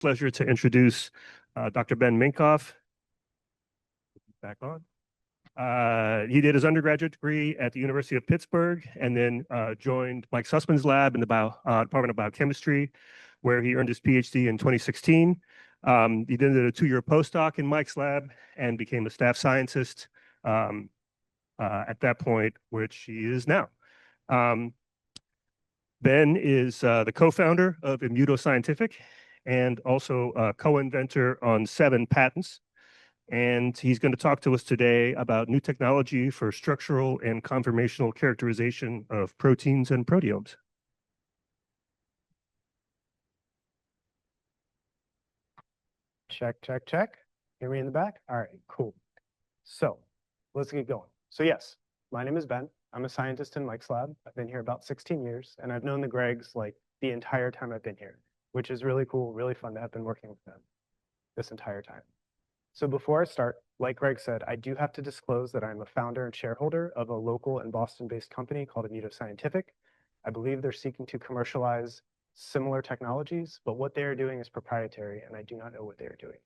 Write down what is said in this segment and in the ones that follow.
Pleasure to introduce Dr. Ben Minkoff. Back on. He did his undergraduate degree at the University of Pittsburgh and then joined Mike Sussman's lab in the Department of Biochemistry, where he earned his PhD in 2016. He then did a 2-year postdoc in Mike's lab and became a staff scientist at that point, which he is now. Ben is the co-founder of Immunoscientific and also a co-inventor on 7 patents. And he's going to talk to us today about new technology for structural and conformational characterization of proteins and proteomes. Check, check, check. Hear me in the back? All right, cool. So let's get going. So yes, my name is Ben. I'm a scientist in Mike's lab. I've been here about 16 years, and I've known the Gregs like the entire time I've been here, which is really cool, really fun to have been working with them this entire time. So before I start, like Greg said, I do have to disclose that I'm a founder and shareholder of a local and Boston-based company called Immunoscientific. I believe they're seeking to commercialize similar technologies, but what they're doing is proprietary, and I do not know what they're doing.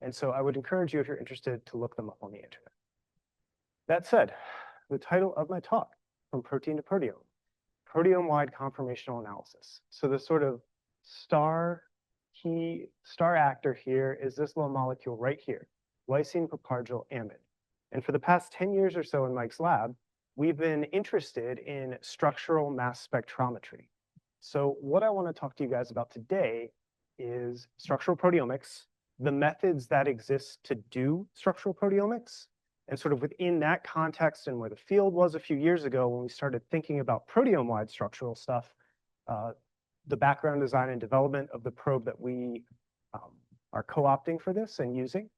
And so I would encourage you, if you're interested, to look them up on the internet. That said, the title of my talk, From Protein to Proteome, proteome-wide conformational analysis. So the sort of key star actor here is this little molecule right here, lysine propargyl amide. And for the past 10 years or so in Mike's lab, we've been interested in structural mass spectrometry. So what I want to talk to you guys about today is structural proteomics, the methods that exist to do structural proteomics, and sort of within that context and where the field was a few years ago when we started thinking about proteome-wide structural stuff, the background design and development of the probe that we are co-opting for this and using.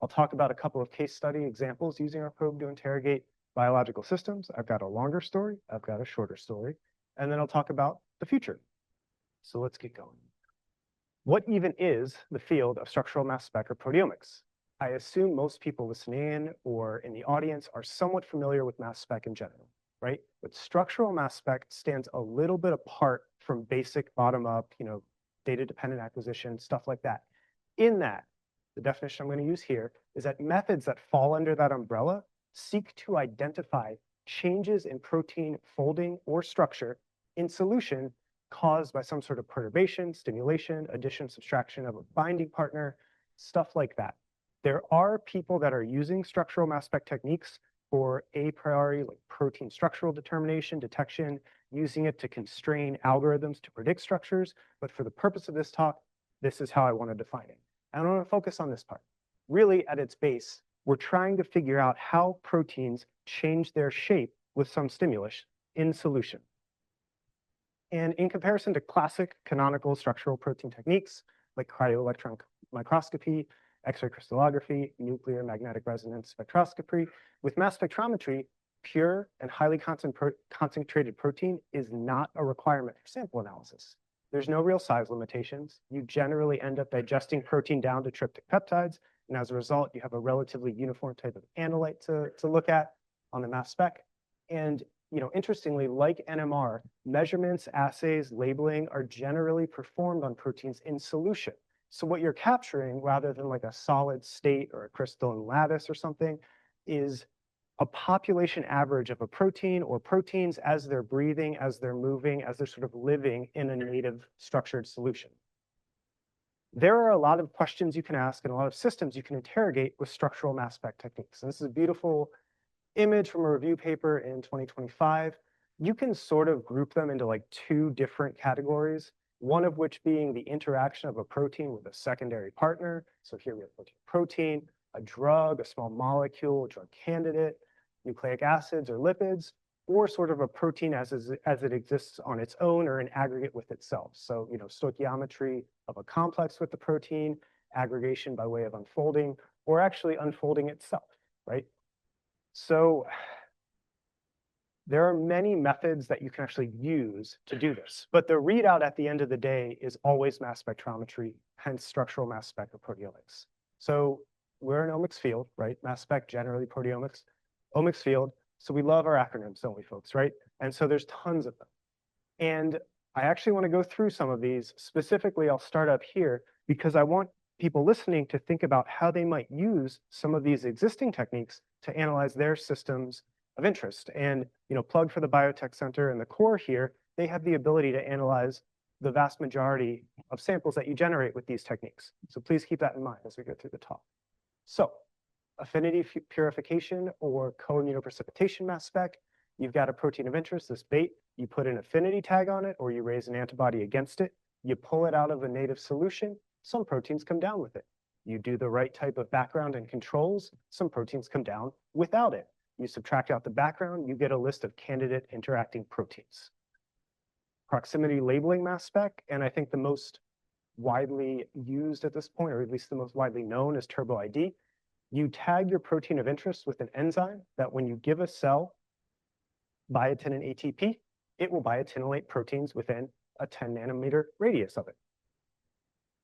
I'll talk about a couple of case study examples using our probe to interrogate biological systems. I've got a longer story, I've got a shorter story, and then I'll talk about the future. So let's get going. What even is the field of structural mass spec or proteomics? I assume most people listening in or in the audience are somewhat familiar with mass spec in general, right? But structural mass spec stands a little bit apart from basic bottom-up, data-dependent acquisition, stuff like that. In that, the definition I'm going to use here is that methods that fall under that umbrella seek to identify changes in protein folding or structure in solution caused by some sort of perturbation, stimulation, addition, subtraction of a binding partner, stuff like that. There are people that are using structural mass spec techniques for a priori, like protein structural determination, detection, using it to constrain algorithms to predict structures. But for the purpose of this talk, this is how I want to define it. I want to focus on this part. Really, at its base, we're trying to figure out how proteins change their shape with some stimulus in solution. And in comparison to classic canonical structural protein techniques like cryo-electron microscopy, X-ray crystallography, nuclear magnetic resonance spectroscopy, with mass spectrometry, pure and highly concentrated protein is not a requirement for sample analysis. There's no real size limitations. You generally end up digesting protein down to tryptic peptides, and as a result, you have a relatively uniform type of analyte to look at on the mass spec. And interestingly, like NMR, measurements, assays, labeling are generally performed on proteins in solution. So what you're capturing, rather than like a solid state or a crystalline lattice or something, is a population average of a protein or proteins as they're breathing, as they're moving, as they're sort of living in a native structured solution. There are a lot of questions you can ask and a lot of systems you can interrogate with structural mass spec techniques. And this is a beautiful image from a review paper in 2025. You can sort of group them into like 2 different categories, one of which being the interaction of a protein with a secondary partner. So here we have protein, a drug, a small molecule, a drug candidate, nucleic acids or lipids, or sort of a protein as it exists on its own or in aggregate with itself. So, stoichiometry of a complex with the protein, aggregation by way of unfolding, or actually unfolding itself, right? So there are many methods that you can actually use to do this, but the readout at the end of the day is always mass spectrometry, hence structural mass spec or proteomics. So we're an omics field, right? Mass spec, generally proteomics, omics field. So we love our acronyms, don't we, folks, right? And so there's tons of them. And I actually want to go through some of these. Specifically, I'll start up here because I want people listening to think about how they might use some of these existing techniques to analyze their systems of interest. And, plug for the Biotech Center and the core here, they have the ability to analyze the vast majority of samples that you generate with these techniques. So please keep that in mind as we go through the talk. So affinity purification or co-immunoprecipitation mass spec, you've got a protein of interest, this bait, you put an affinity tag on it or you raise an antibody against it, you pull it out of a native solution, some proteins come down with it. You do the right type of background and controls, some proteins come down without it. You subtract out the background, you get a list of candidate interacting proteins. Proximity labeling mass spec, and I think the most widely used at this point, or at least the most widely known, is turbo ID. You tag your protein of interest with an enzyme that when you give a cell biotin and ATP, it will biotinylate proteins within a 10 nanometer radius of it.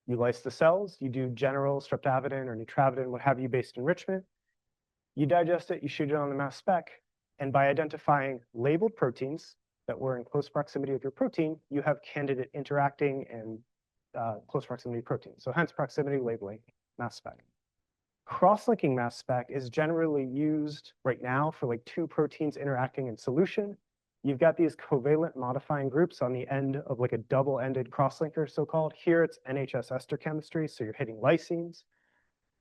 You lyse the cells, you do general streptavidin or netravidin, what have you, based enrichment. You digest it, you shoot it on the mass spec, and by identifying labeled proteins that were in close proximity of your protein, you have candidate interacting and close proximity proteins. So hence proximity labeling mass spec. Cross-linking mass spec is generally used right now for like two proteins interacting in solution. You've got these covalent modifying groups on the end of like a double-ended cross-linker, so-called. Here it's NHS ester chemistry, so you're hitting lysines.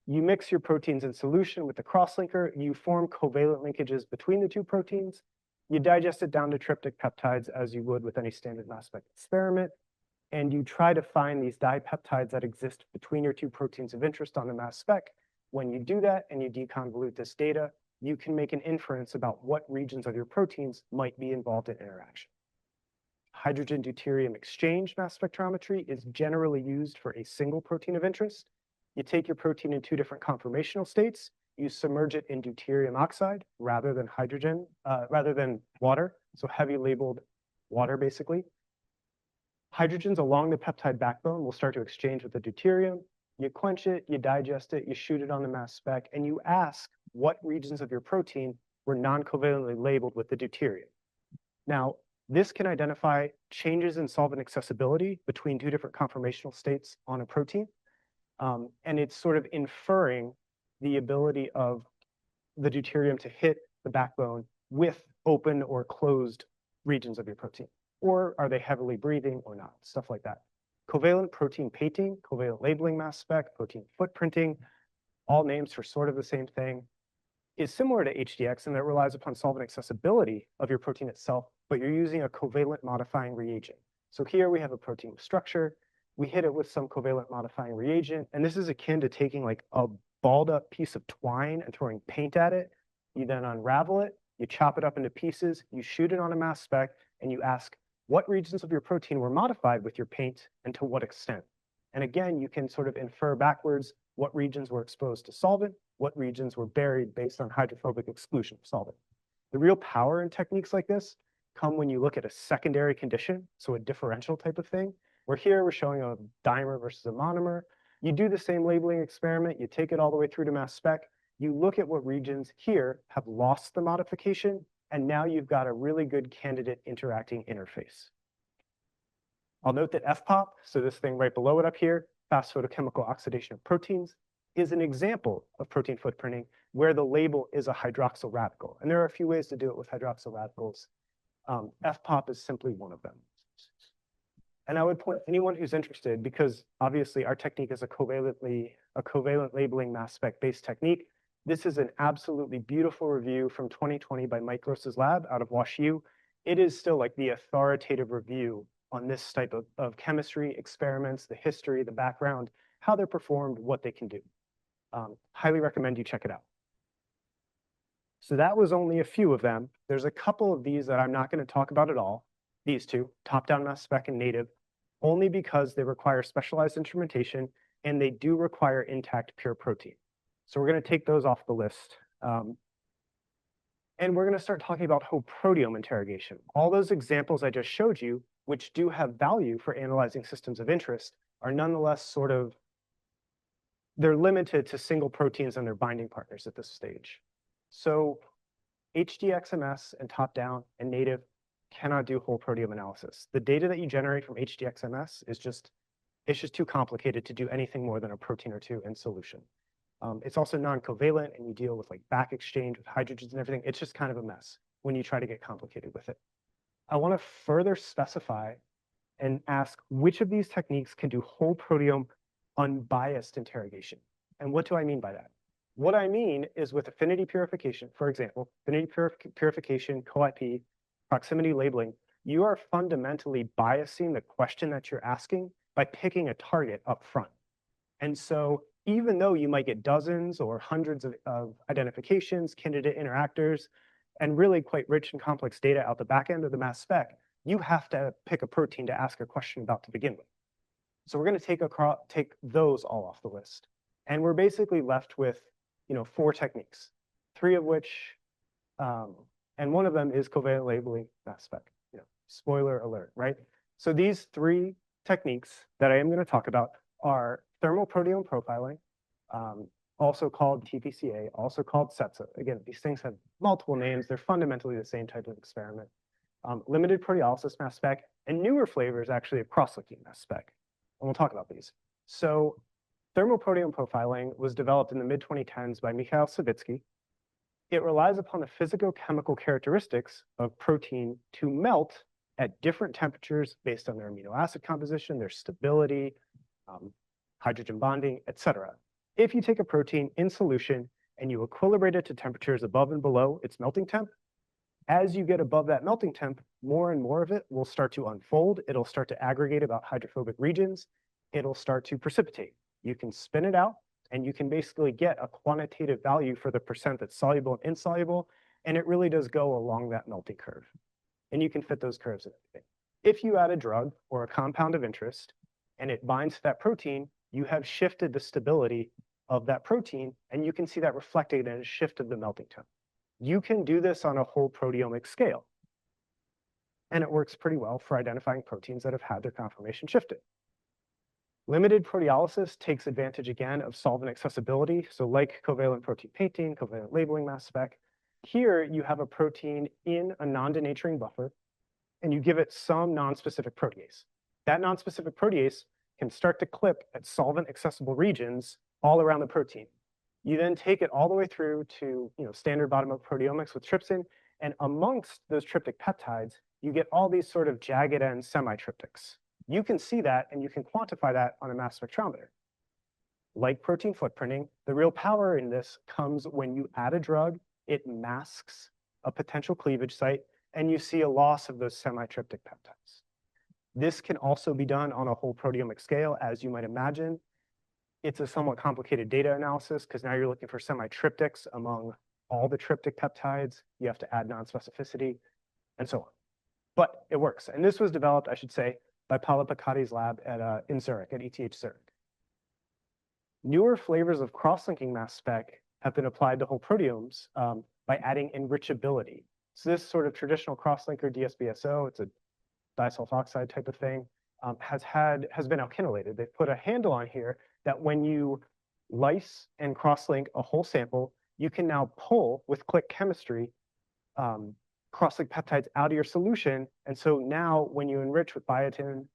You mix your proteins in solution with the cross-linker, you form covalent linkages between the two proteins, you digest it down to tryptic peptides as you would with any standard mass spec experiment, and you try to find these dipeptides that exist between your two proteins of interest on the mass spec. When you do that and you deconvolute this data, you can make an inference about what regions of your proteins might be involved in interaction. Hydrogen deuterium exchange mass spectrometry is generally used for a single protein of interest. You take your protein in two different conformational states, you submerge it in deuterium oxide rather than water, so heavy labeled water basically. Hydrogens along the peptide backbone will start to exchange with the deuterium. You quench it, you digest it, you shoot it on the mass spec, and you ask what regions of your protein were non-covalently labeled with the deuterium. Now, this can identify changes in solvent accessibility between two different conformational states on a protein. And it's sort of inferring the ability of the deuterium to hit the backbone with open or closed regions of your protein. Or are they heavily breathing or not? Stuff like that. Covalent protein painting, covalent labeling mass spec, protein footprinting, all names for sort of the same thing, is similar to HDX in that it relies upon solvent accessibility of your protein itself, but you're using a covalent modifying reagent. So here we have a protein with structure, we hit it with some covalent modifying reagent, and this is akin to taking like a balled up piece of twine and throwing paint at it. You then unravel it, you chop it up into pieces, you shoot it on a mass spec, and you ask what regions of your protein were modified with your paint and to what extent. And again, you can sort of infer backwards what regions were exposed to solvent, what regions were buried based on hydrophobic exclusion of solvent. The real power in techniques like this come when you look at a secondary condition, so a differential type of thing, where here we're showing a dimer versus a monomer. You do the same labeling experiment, you take it all the way through to mass spec, you look at what regions here have lost the modification, and now you've got a really good candidate interacting interface. I'll note that FPOP, so this thing right below it up here, fast photochemical oxidation of proteins, is an example of protein footprinting where the label is a hydroxyl radical. And there are a few ways to do it with hydroxyl radicals. FPOP is simply one of them. And I would point anyone who's interested, because obviously our technique is a covalent labeling mass spec based technique. This is an absolutely beautiful review from 2020 by Mike Gross's lab out of WashU. It is still like the authoritative review on this type of chemistry, experiments, the history, the background, how they're performed, what they can do. Highly recommend you check it out. So that was only a few of them. There's a couple of these that I'm not going to talk about at all. These two, top-down mass spec and native, only because they require specialized instrumentation and they do require intact pure protein. So we're going to take those off the list. And we're going to start talking about whole proteome interrogation. All those examples I just showed you, which do have value for analyzing systems of interest, are nonetheless sort of, they're limited to single proteins and their binding partners at this stage. So HDXMS and top-down and native cannot do whole proteome analysis. The data that you generate from HDXMS is just, it's just too complicated to do anything more than a protein or two in solution. It's also non-covalent, and you deal with like back exchange with hydrogens and everything. It's just kind of a mess when you try to get complicated with it. I want to further specify and ask which of these techniques can do whole proteome unbiased interrogation. And what do I mean by that? What I mean is with affinity purification, for example, affinity purification, co-IP, proximity labeling, you are fundamentally biasing the question that you're asking by picking a target up front. And so even though you might get dozens or hundreds of identifications, candidate interactors, and really quite rich and complex data out the back end of the mass spec, you have to pick a protein to ask a question about to begin with. So we're going to take those all off the list. And we're basically left with, 4 techniques, 3 of which, and one of them is covalent labeling mass spec. Spoiler alert, right? So these 3 techniques that I am going to talk about are thermal proteome profiling, also called TPCA, also called CETSA. Again, these things have multiple names. They're fundamentally the same type of experiment. Limited proteolysis mass spec, and newer flavors actually of cross-linking mass spec. And we'll talk about these. So thermal proteome profiling was developed in the mid-2010s by Mikhail Savitsky. It relies upon the physicochemical characteristics of protein to melt at different temperatures based on their amino acid composition, their stability, hydrogen bonding, etc. If you take a protein in solution and you equilibrate it to temperatures above and below its melting temp, as you get above that melting temp, more and more of it will start to unfold. It'll start to aggregate about hydrophobic regions. It'll start to precipitate. You can spin it out, and you can basically get a quantitative value for the percent that's soluble and insoluble, and it really does go along that melting curve. And you can fit those curves in everything. If you add a drug or a compound of interest, and it binds to that protein, you have shifted the stability of that protein, and you can see that reflected in a shift of the melting temp. You can do this on a whole proteomic scale. And it works pretty well for identifying proteins that have had their conformation shifted. Limited proteolysis takes advantage again of solvent accessibility. So like covalent protein painting, covalent labeling mass spec, here you have a protein in a non-denaturing buffer, and you give it some non-specific protease. That non-specific protease can start to clip at solvent accessible regions all around the protein. You then take it all the way through to standard bottom-up proteomics with trypsin, and amongst those tryptic peptides, you get all these sort of jagged end semi-tryptics. You can see that, and you can quantify that on a mass spectrometer. Like protein footprinting, the real power in this comes when you add a drug, it masks a potential cleavage site, and you see a loss of those semi-tryptic peptides. This can also be done on a whole proteomic scale, as you might imagine. It's a somewhat complicated data analysis because now you're looking for semi-tryptics among all the tryptic peptides. You have to add non-specificity and so on. But it works. And this was developed, I should say, by Paolo Piccotti's lab in Zurich, at ETH Zurich. Newer flavors of cross-linking mass spec have been applied to whole proteomes by adding enrichability. So this sort of traditional cross-linker DSBSO, it's a disulfoxide type of thing, has been alkynylated. They've put a handle on here that when you lyse and cross-link a whole sample, you can now pull with click chemistry cross-link peptides out of your solution. And so now when you enrich with biotin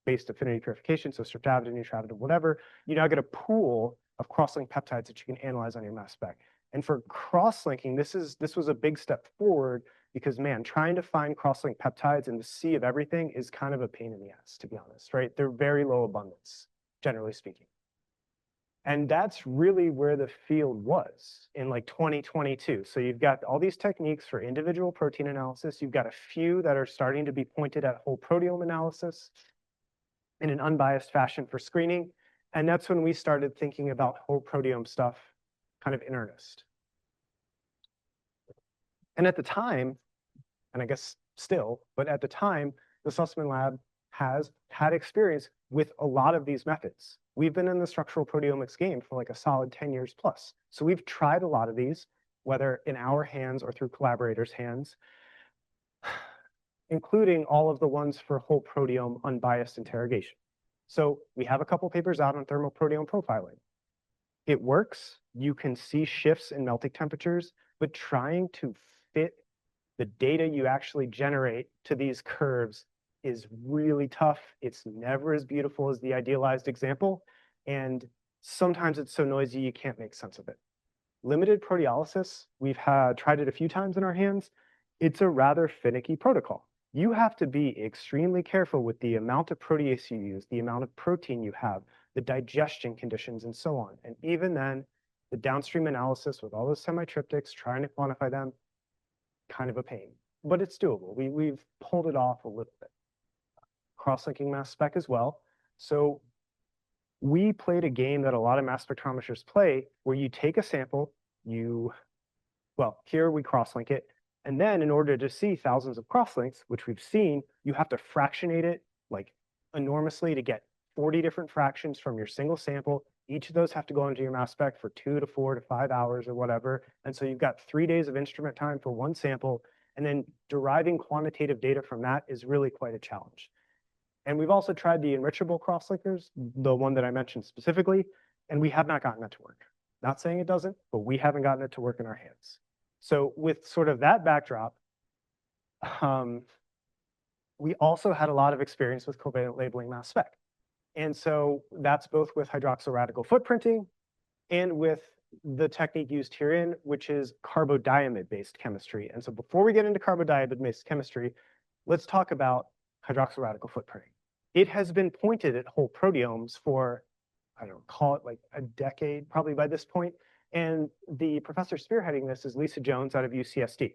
based affinity purification, so streptavidin, utravadin, whatever, you now get a pool of cross-link peptides that you can analyze on your mass spec. And for cross-linking, this was a big step forward because, man, trying to find cross-link peptides in the sea of everything is kind of a pain in the ass, to be honest, right? They're very low abundance, generally speaking. And that's really where the field was in like 2022. So you've got all these techniques for individual protein analysis. You've got a few that are starting to be pointed at whole proteome analysis in an unbiased fashion for screening. And that's when we started thinking about whole proteome stuff kind of in earnest. And at the time, and I guess still, but at the time, the Sussman lab has had experience with a lot of these methods. We've been in the structural proteomics game for like a solid 10 years plus. So we've tried a lot of these, whether in our hands or through collaborators' hands, including all of the ones for whole proteome unbiased interrogation. So we have a couple papers out on thermal proteome profiling. It works. You can see shifts in melting temperatures, but trying to fit the data you actually generate to these curves is really tough. It's never as beautiful as the idealized example. And sometimes it's so noisy you can't make sense of it. Limited proteolysis, we've tried it a few times in our hands. It's a rather finicky protocol. You have to be extremely careful with the amount of protease you use, the amount of protein you have, the digestion conditions, and so on. And even then, the downstream analysis with all those semi-triptychs, trying to quantify them, kind of a pain, but it's doable. We've pulled it off a little bit. Cross-linking mass spec as well. So we played a game that a lot of mass spectrometers play where you take a sample, well, here we cross-link it, and then in order to see thousands of cross-links, which we've seen, you have to fractionate it like enormously to get 40 different fractions from your single sample. Each of those have to go into your mass spec for 2 to 4 to 5 hours or whatever. And so you've got 3 days of instrument time for one sample, and then deriving quantitative data from that is really quite a challenge. And we've also tried the enrichable cross-linkers, the one that I mentioned specifically, and we have not gotten it to work. Not saying it doesn't, but we haven't gotten it to work in our hands. So with sort of that backdrop, we also had a lot of experience with covalent labeling mass spec. And so that's both with hydroxyl radical footprinting and with the technique used herein, which is carbodiamide-based chemistry. And so before we get into carbodiamide-based chemistry, let's talk about hydroxyl radical footprinting. It has been pointed at whole proteomes for, I don't know, call it like a decade, probably by this point. And the professor spearheading this is Lisa Jones out of UCSD.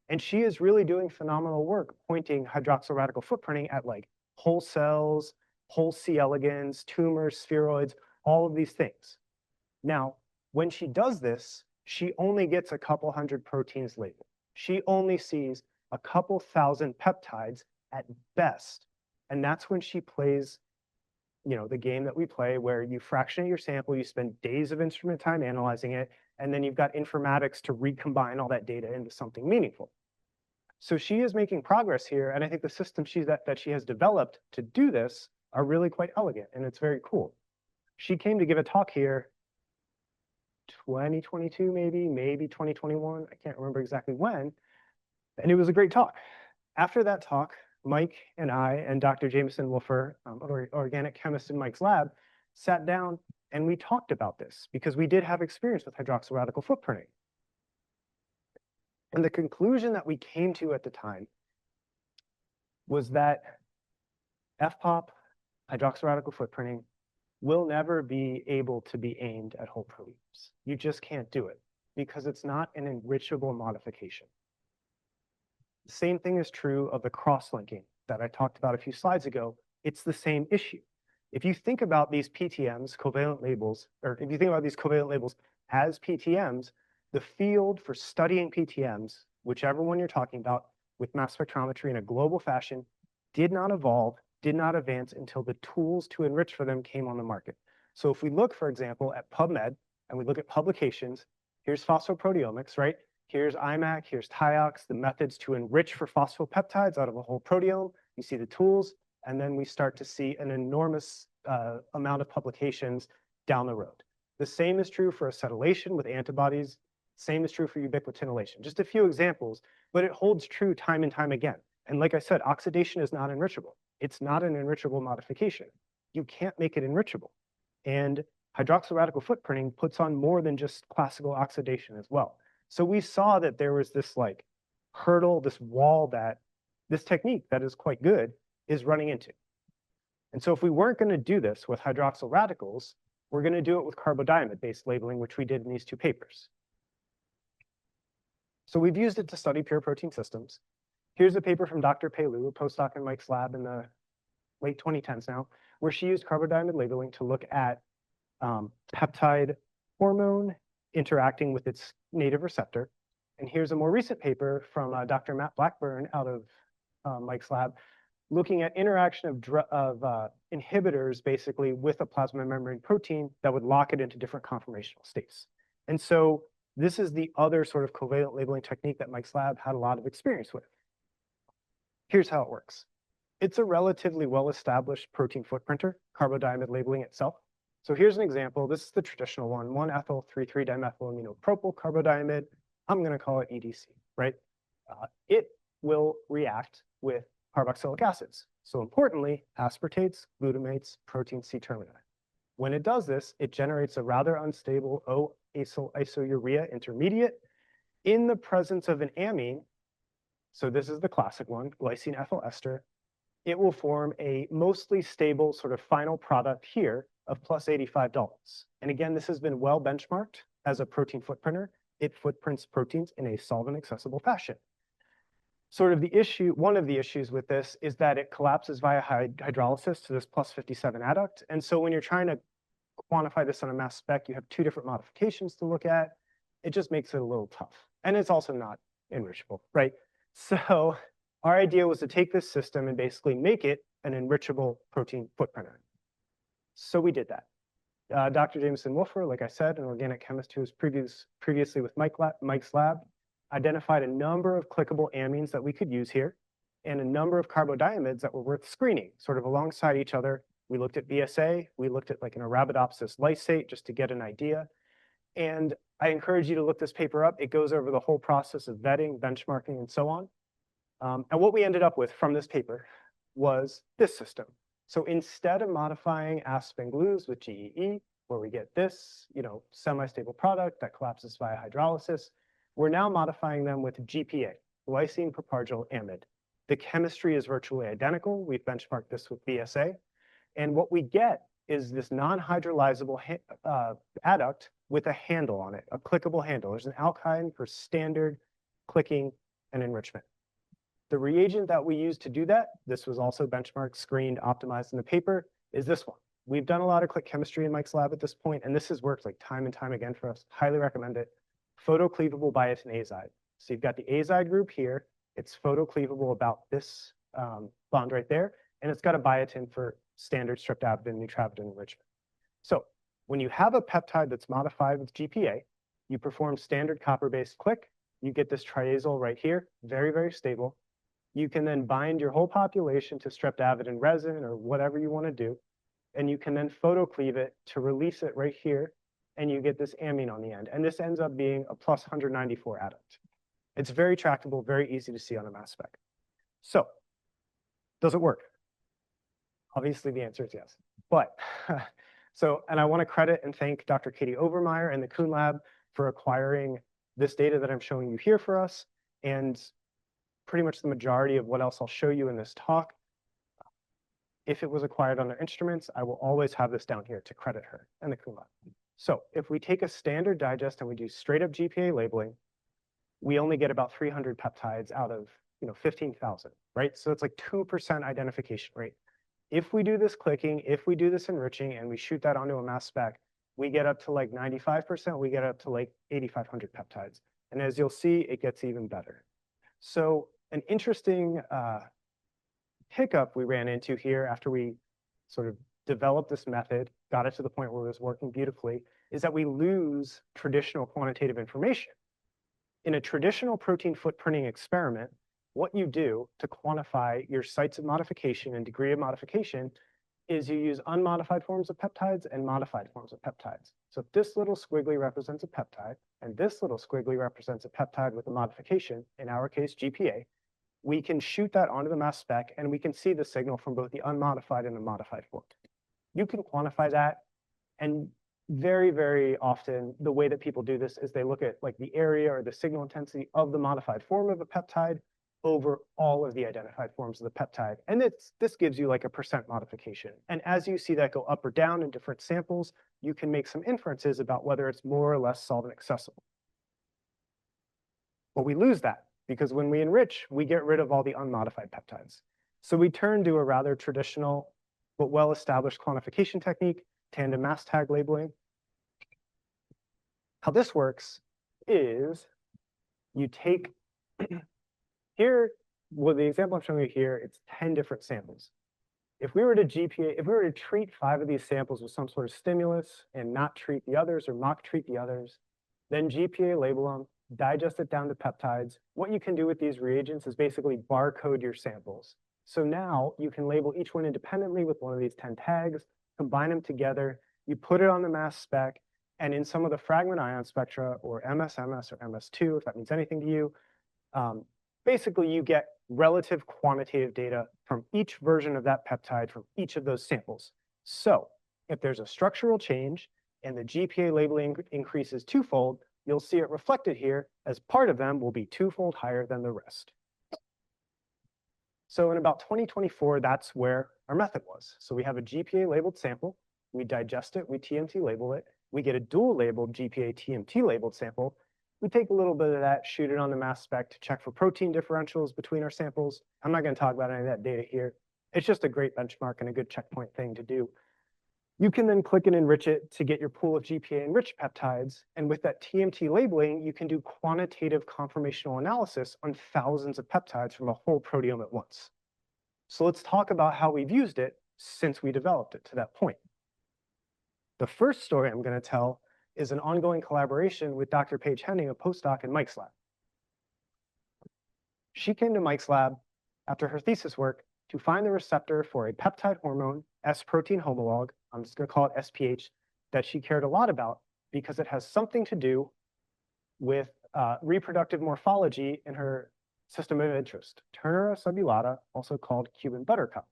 And she is really doing phenomenal work pointing hydroxyl radical footprinting at like whole cells, whole C. elegans, tumors, spheroids, all of these things. Now, when she does this, she only gets a couple hundred proteins labeled. She only sees a couple thousand peptides at best. And that's when she plays, the game that we play where you fractionate your sample, you spend days of instrument time analyzing it, and then you've got informatics to recombine all that data into something meaningful. So she is making progress here, and I think the system that she has developed to do this are really quite elegant, and it's very cool. She came to give a talk here 2022, maybe 2021. I can't remember exactly when, and it was a great talk. After that talk, Mike and I and Dr. Jameson Wolfer, organic chemist in Mike's lab, sat down and we talked about this because we did have experience with hydroxyl radical footprinting. And the conclusion that we came to at the time was that FPOP, hydroxyl radical footprinting, will never be able to be aimed at whole proteins. You just can't do it because it's not an enrichable modification. The same thing is true of the cross-linking that I talked about a few slides ago. It's the same issue. If you think about these PTMs, covalent labels, or if you think about these covalent labels as PTMs, the field for studying PTMs, whichever one you're talking about, with mass spectrometry in a global fashion, did not evolve, did not advance until the tools to enrich for them came on the market. So if we look, for example, at PubMed, and we look at publications, here's phosphoproteomics, right? Here's IMAC, here's TIOX, the methods to enrich for phosphopeptides out of a whole proteome. You see the tools, and then we start to see an enormous amount of publications down the road. The same is true for acetylation with antibodies. Same is true for ubiquitinylation. Just a few examples, but it holds true time and time again. And like I said, oxidation is not enrichable. It's not an enrichable modification. You can't make it enrichable. And hydroxyl radical footprinting puts on more than just classical oxidation as well. So we saw that there was this like hurdle, this wall that this technique that is quite good is running into. And so if we weren't going to do this with hydroxyl radicals, we're going to do it with carbodiamide-based labeling, which we did in these two papers. So we've used it to study pure protein systems. Here's a paper from Dr. Pelou, a postdoc in Mike's lab in the late 2010s now, where she used carbodiamide labeling to look at peptide hormone interacting with its native receptor. And here's a more recent paper from Dr. Matt Blackburn out of Mike's lab, looking at interaction of inhibitors basically with a plasma membrane protein that would lock it into different conformational states. And so this is the other sort of covalent labeling technique that Mike's lab had a lot of experience with. Here's how it works. It's a relatively well-established protein footprinter, carbodiamide labeling itself. So here's an example. This is the traditional one, 1-ethyl 3,3-dimethyl aminopropyl carbodiamide. I'm going to call it EDC, right? it will react with carboxylic acids. So importantly, aspartates, glutamates, protein C-termini. When it does this, it generates a rather unstable O-acyl isourea intermediate in the presence of an amine. So this is the classic one, glycine ethyl ester. It will form a mostly stable sort of final product here of plus 85 Daltons. And again, this has been well benchmarked as a protein footprinter. It footprints proteins in a solvent accessible fashion. Sort of the issue, one of the issues with this is that it collapses via hydrolysis to this plus 57 adduct. And so when you're trying to quantify this on a mass spec, you have two different modifications to look at. It just makes it a little tough. And it's also not enrichable, right? So our idea was to take this system and basically make it an enrichable protein footprinter. So we did that. Dr. Jameson Wolfer, like I said, an organic chemist who was previously with Mike's lab, identified a number of clickable amines that we could use here and a number of carbodiamides that were worth screening, sort of alongside each other. We looked at BSA, we looked at like an Arabidopsis lysate just to get an idea. And I encourage you to look this paper up. It goes over the whole process of vetting, benchmarking, and so on. And what we ended up with from this paper was this system. So instead of modifying aspen glues with GEE, where we get this, semi-stable product that collapses via hydrolysis, we're now modifying them with GPA, glycine propargyl amide. The chemistry is virtually identical. We've benchmarked this with BSA. And what we get is this non-hydrolyzable adduct with a handle on it, a clickable handle. There's an alkyne for standard clicking and enrichment. The reagent that we use to do that, this was also benchmarked, screened, optimized in the paper, is this one. We've done a lot of click chemistry in Mike's lab at this point, and this has worked like time and time again for us. Highly recommend it. Photocleavable biotin azide. So you've got the azide group here. It's photocleavable about this bond right there, and it's got a biotin for standard streptavidin, nutravidin enrichment. So when you have a peptide that's modified with GPA, you perform standard copper-based click. You get this triazole right here, very, very stable. You can then bind your whole population to streptavidin resin or whatever you want to do, and you can then photocleave it to release it right here, and you get this amine on the end. And this ends up being a plus 194 adduct. It's very tractable, very easy to see on a mass spec. So, does it work? Obviously, the answer is yes. But, and I want to credit and thank Dr. Katie Overmeyer and the Kuhn Lab for acquiring this data that I'm showing you here for us, and pretty much the majority of what else I'll show you in this talk. If it was acquired on their instruments, I will always have this down here to credit her and the Kuhn Lab. So if we take a standard digest and we do straight up GPA labeling, we only get about 300 peptides out of 15,000, right? So it's like 2% identification rate. If we do this clicking, if we do this enriching, and we shoot that onto a mass spec, we get up to like 95%, we get up to like 8,500 peptides. And as you'll see, it gets even better. So an interesting hiccup we ran into here after we sort of developed this method, got it to the point where it was working beautifully, is that we lose traditional quantitative information. In a traditional protein footprinting experiment, what you do to quantify your sites of modification and degree of modification is you use unmodified forms of peptides and modified forms of peptides. So if this little squiggly represents a peptide, and this little squiggly represents a peptide with a modification, in our case, GPA, we can shoot that onto the mass spec, and we can see the signal from both the unmodified and the modified form. You can quantify that, and very, very often, the way that people do this is they look at like the area or the signal intensity of the modified form of a peptide over all of the identified forms of the peptide. And this gives you like a % modification. And as you see that go up or down in different samples, you can make some inferences about whether it's more or less solvent accessible. But we lose that because when we enrich, we get rid of all the unmodified peptides. So we turn to a rather traditional but well-established quantification technique, tandem mass tag labeling. How this works is you take here, well, the example I'm showing you here, it's 10 different samples. If we were to treat 5 of these samples with some sort of stimulus and not treat the others or mock treat the others, then GPA label them, digest it down to peptides. What you can do with these reagents is basically barcode your samples. So now you can label each one independently with one of these 10 tags, combine them together, you put it on the mass spec, and in some of the fragment ion spectra, or MSMS or MS2, if that means anything to you, Basically, you get relative quantitative data from each version of that peptide from each of those samples. So if there's a structural change and the GPA labeling increases twofold, you'll see it reflected here as part of them will be twofold higher than the rest. So in about 2024, that's where our method was. So we have a GPA labeled sample, we digest it, we TMT label it, we get a dual labeled GPA TMT labeled sample, we take a little bit of that, shoot it on the mass spec to check for protein differentials between our samples. I'm not going to talk about any of that data here. It's just a great benchmark and a good checkpoint thing to do. You can then click and enrich it to get your pool of GPA-enriched peptides. And with that TMT labeling, you can do quantitative conformational analysis on thousands of peptides from a whole proteome at once. So let's talk about how we've used it since we developed it to that point. The first story I'm going to tell is an ongoing collaboration with Dr. Paige Henning, a postdoc in Mike's lab. She came to Mike's lab after her thesis work to find the receptor for a peptide hormone, S-protein homolog, I'm just going to call it SPH, that she cared a lot about because it has something to do with reproductive morphology in her system of interest, Turnera subulata, also called Cuban buttercup.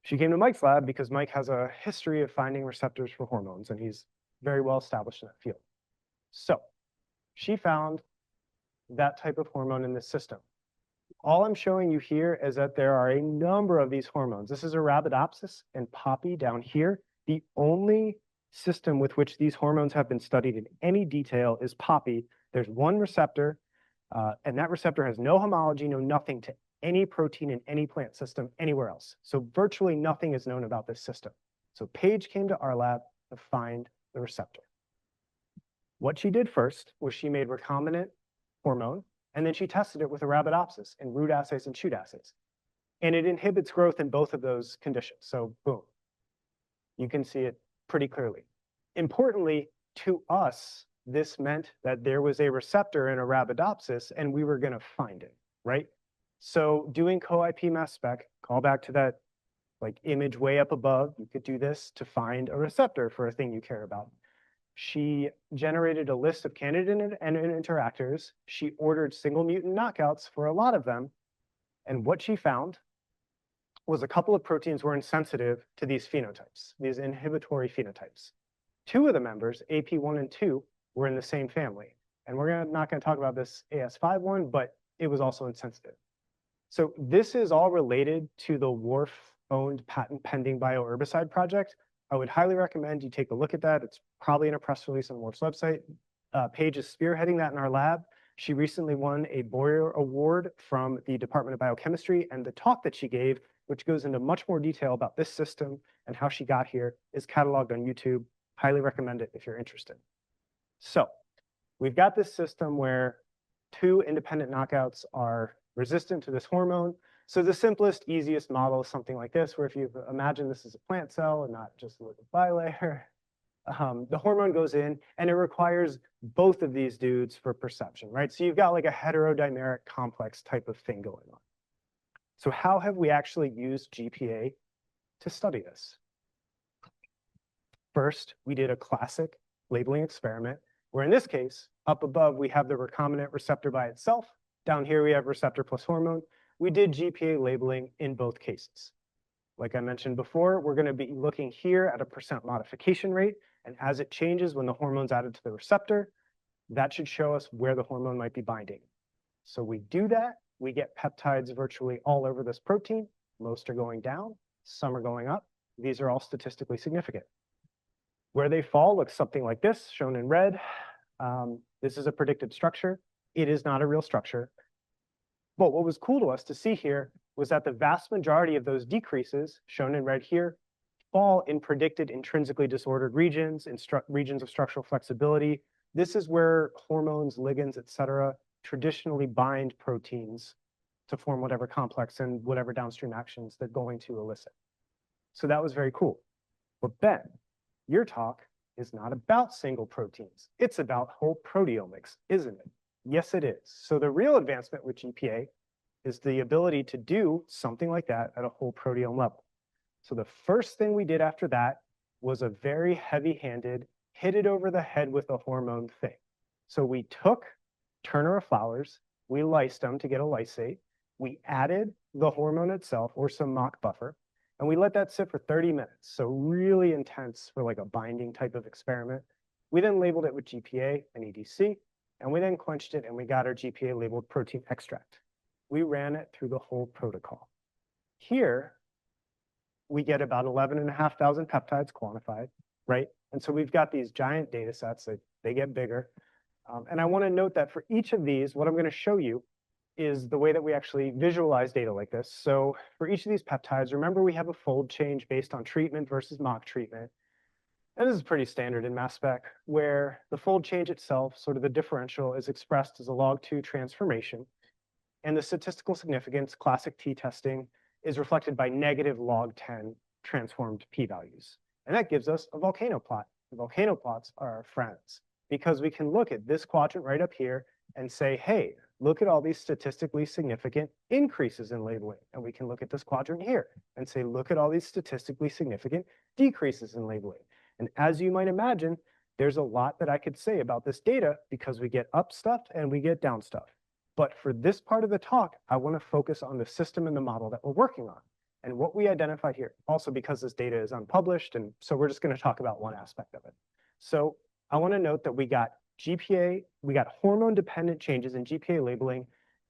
She came to Mike's lab because Mike has a history of finding receptors for hormones, and he's very well established in that field. So she found that type of hormone in this system. All I'm showing you here is that there are a number of these hormones. This is Arabidopsis and poppy down here. The only system with which these hormones have been studied in any detail is poppy. There's one receptor, and that receptor has no homology, no nothing to any protein in any plant system anywhere else. So virtually nothing is known about this system. So Paige came to our lab to find the receptor. What she did first was she made recombinant hormone, and then she tested it with Arabidopsis in root assays and shoot assays. And it inhibits growth in both of those conditions. So boom, you can see it pretty clearly. Importantly, to us, this meant that there was a receptor in Arabidopsis and we were going to find it, right? So doing co-IP mass spec, call back to that like image way up above, you could do this to find a receptor for a thing you care about. She generated a list of candidate and interactors. She ordered single mutant knockouts for a lot of them. And what she found was a couple of proteins were insensitive to these phenotypes, these inhibitory phenotypes. Two of the members, AP1 and 2, were in the same family. And we're not going to talk about this AS5 one, but it was also insensitive. So this is all related to the Wharf-owned patent pending bioherbicide project. I would highly recommend you take a look at that. It's probably in a press release on Wharf's website. Paige is spearheading that in our lab. She recently won a Boyer Award from the Department of Biochemistry, and the talk that she gave, which goes into much more detail about this system and how she got here, is cataloged on YouTube. Highly recommend it if you're interested. So we've got this system where two independent knockouts are resistant to this hormone. So the simplest, easiest model is something like this, where if you imagine this is a plant cell and not just a lipid bilayer, the hormone goes in and it requires both of these dudes for perception, right? So you've got like a heterodimeric complex type of thing going on. So how have we actually used GPA to study this? First, we did a classic labeling experiment, where in this case, up above, we have the recombinant receptor by itself. Down here, we have receptor plus hormone. We did GPA labeling in both cases. Like I mentioned before, we're going to be looking here at a % modification rate. And as it changes when the hormone's added to the receptor, that should show us where the hormone might be binding. So we do that. We get peptides virtually all over this protein. Most are going down. Some are going up. These are all statistically significant. Where they fall looks something like this, shown in red. This is a predicted structure. It is not a real structure. But what was cool to us to see here was that the vast majority of those decreases, shown in red here, fall in predicted intrinsically disordered regions, in regions of structural flexibility. This is where hormones, ligands, et cetera, traditionally bind proteins to form whatever complex and whatever downstream actions they're going to elicit. So that was very cool. But Ben, your talk is not about single proteins. It's about whole proteomics, isn't it? Yes, it is. So the real advancement with GPA is the ability to do something like that at a whole proteome level. So the first thing we did after that was a very heavy-handed, hit it over the head with a hormone thing. So we took Turnera flowers We lysed them to get a lysate. We added the hormone itself or some mock buffer, and we let that sit for 30 minutes. So really intense for like a binding type of experiment. We then labeled it with GPA and EDC, and we then quenched it and we got our GPA labeled protein extract. We ran it through the whole protocol. Here, we get about 11,500 peptides quantified, right? And so we've got these giant data sets, they get bigger. And I want to note that for each of these, what I'm going to show you is the way that we actually visualize data like this. So for each of these peptides, remember we have a fold change based on treatment versus mock treatment. And this is pretty standard in mass spec, where the fold change itself, sort of the differential, is expressed as a log2 transformation. And the statistical significance, classic t-testing, is reflected by negative log 10 transformed p-values. And that gives us a volcano plot. The volcano plots are our friends because we can look at this quadrant right up here and say, hey, look at all these statistically significant increases in labeling. And we can look at this quadrant here and say, look at all these statistically significant decreases in labeling. And as you might imagine, there's a lot that I could say about this data because we get up stuff and we get down stuff. But for this part of the talk, I want to focus on the system and the model that we're working on and what we identified here. Also because this data is unpublished, and so we're just going to talk about one aspect of it. So I want to note that we got GPA, we got hormone-dependent changes in GPA labeling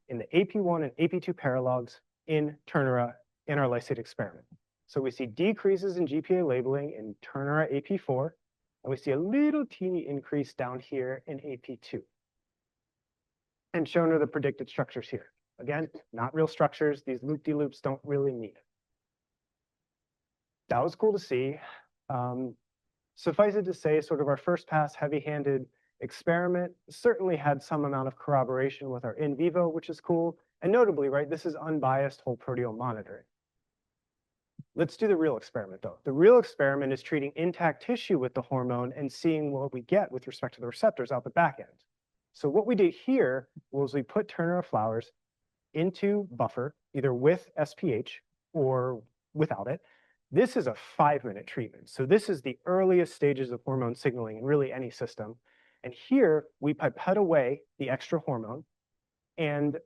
in the AP1 and AP2 paralogs in Ternera in our lysate experiment. So we see decreases in GPA labeling in Ternera AP4, and we see a little teeny increase down here in AP2. And shown are the predicted structures here. Again, not real structures. These loop-de-loops don't really need it. That was cool to see. Suffice it to say, sort of our first pass heavy-handed experiment certainly had some amount of corroboration with our in vivo, which is cool. And notably, right, this is unbiased whole proteome monitoring. Let's do the real experiment, though. The real experiment is treating intact tissue with the hormone and seeing what we get with respect to the receptors out the back end. So what we did here was we put Ternera flowers into buffer, either with SPH or without it. This is a 5-minute treatment. So this is the earliest stages of hormone signaling in really any system. And here we pipette away the extra hormone. And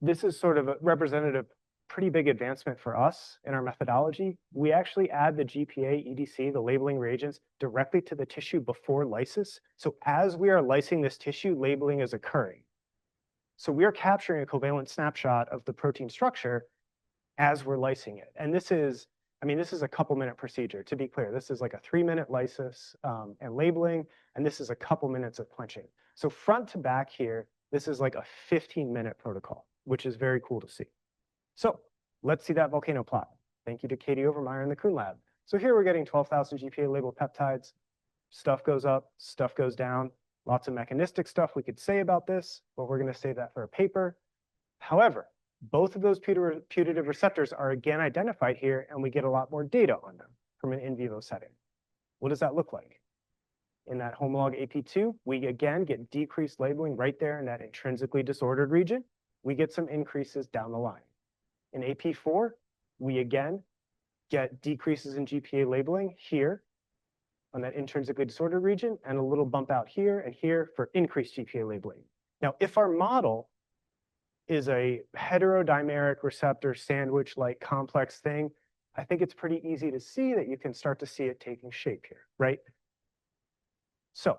this is sort of a representative, pretty big advancement for us in our methodology. We actually add the GPA, EDC, the labeling reagents, directly to the tissue before lysis. So as we are lysing this tissue, labeling is occurring. So we are capturing a covalent snapshot of the protein structure as we're lysing it. And this is, I mean, this is a couple-minute procedure. To be clear, this is like a 3-minute lysis and labeling, and this is a couple minutes of quenching. So front to back here, this is like a 15-minute protocol, which is very cool to see. So let's see that volcano plot. Thank you to Katie Overmeyer in the Kuhn lab. So here we're getting 12,000 GPA labeled peptides. Stuff goes up, stuff goes down. Lots of mechanistic stuff we could say about this, but we're going to save that for a paper. However, both of those putative receptors are again identified here, and we get a lot more data on them from an in vivo setting. What does that look like? In that homolog AP2, we again get decreased labeling right there in that intrinsically disordered region. We get some increases down the line. In AP4, we again get decreases in GPA labeling here on that intrinsically disordered region, and a little bump out here and here for increased GPA labeling. Now, if our model is a heterodimeric receptor sandwich-like complex thing, I think it's pretty easy to see that you can start to see it taking shape here, right? So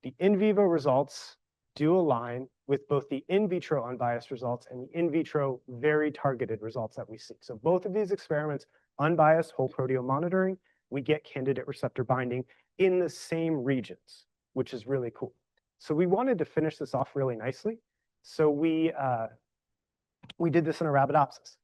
the in vivo results do align with both the in vitro unbiased results and the in vitro very targeted results that we see. So both of these experiments, unbiased whole proteome monitoring, we get candidate receptor binding in the same regions, which is really cool. So we wanted to finish this off really nicely. So we did this in Arabidopsis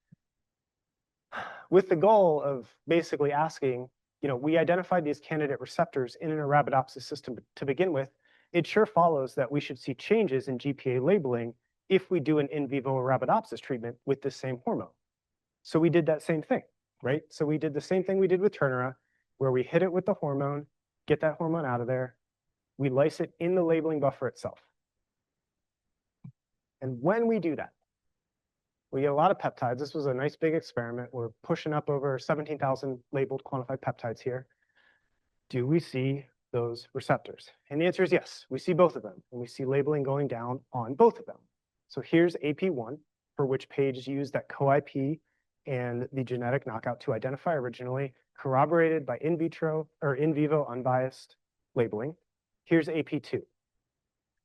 with the goal of basically asking, you know, we identified these candidate receptors in an Arabidopsis system to begin with. It sure follows that we should see changes in GPA labeling if we do an in vivo Arabidopsis treatment with the same hormone. So we did that same thing, right? So we did the same thing we did with Ternera, where we hit it with the hormone, get that hormone out of there. We lyse it in the labeling buffer itself. And when we do that, we get a lot of peptides. This was a nice big experiment. We're pushing up over 17,000 labeled quantified peptides here. Do we see those receptors? And the answer is yes, we see both of them, and we see labeling going down on both of them. So here's AP1, for which Page used that co-IP and the genetic knockout to identify originally, corroborated by in vitro or in vivo unbiased labeling. Here's AP2.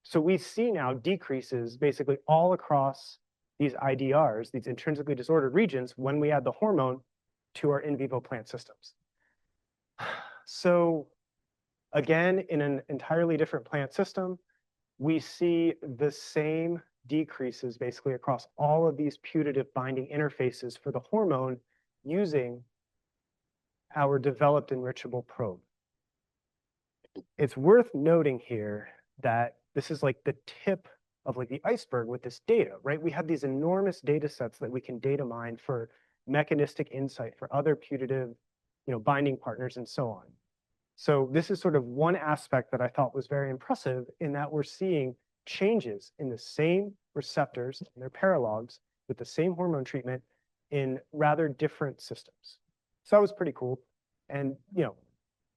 So we see now decreases basically all across these IDRs, these intrinsically disordered regions, when we add the hormone to our in vivo plant systems. So again, in an entirely different plant system, we see the same decreases basically across all of these putative binding interfaces for the hormone using our developed enrichable probe. It's worth noting here that this is like the tip of like the iceberg with this data, right? We have these enormous data sets that we can data mine for mechanistic insight for other putative, binding partners and so on. So this is sort of one aspect that I thought was very impressive in that we're seeing changes in the same receptors and their paralogs with the same hormone treatment in rather different systems. So that was pretty cool. And,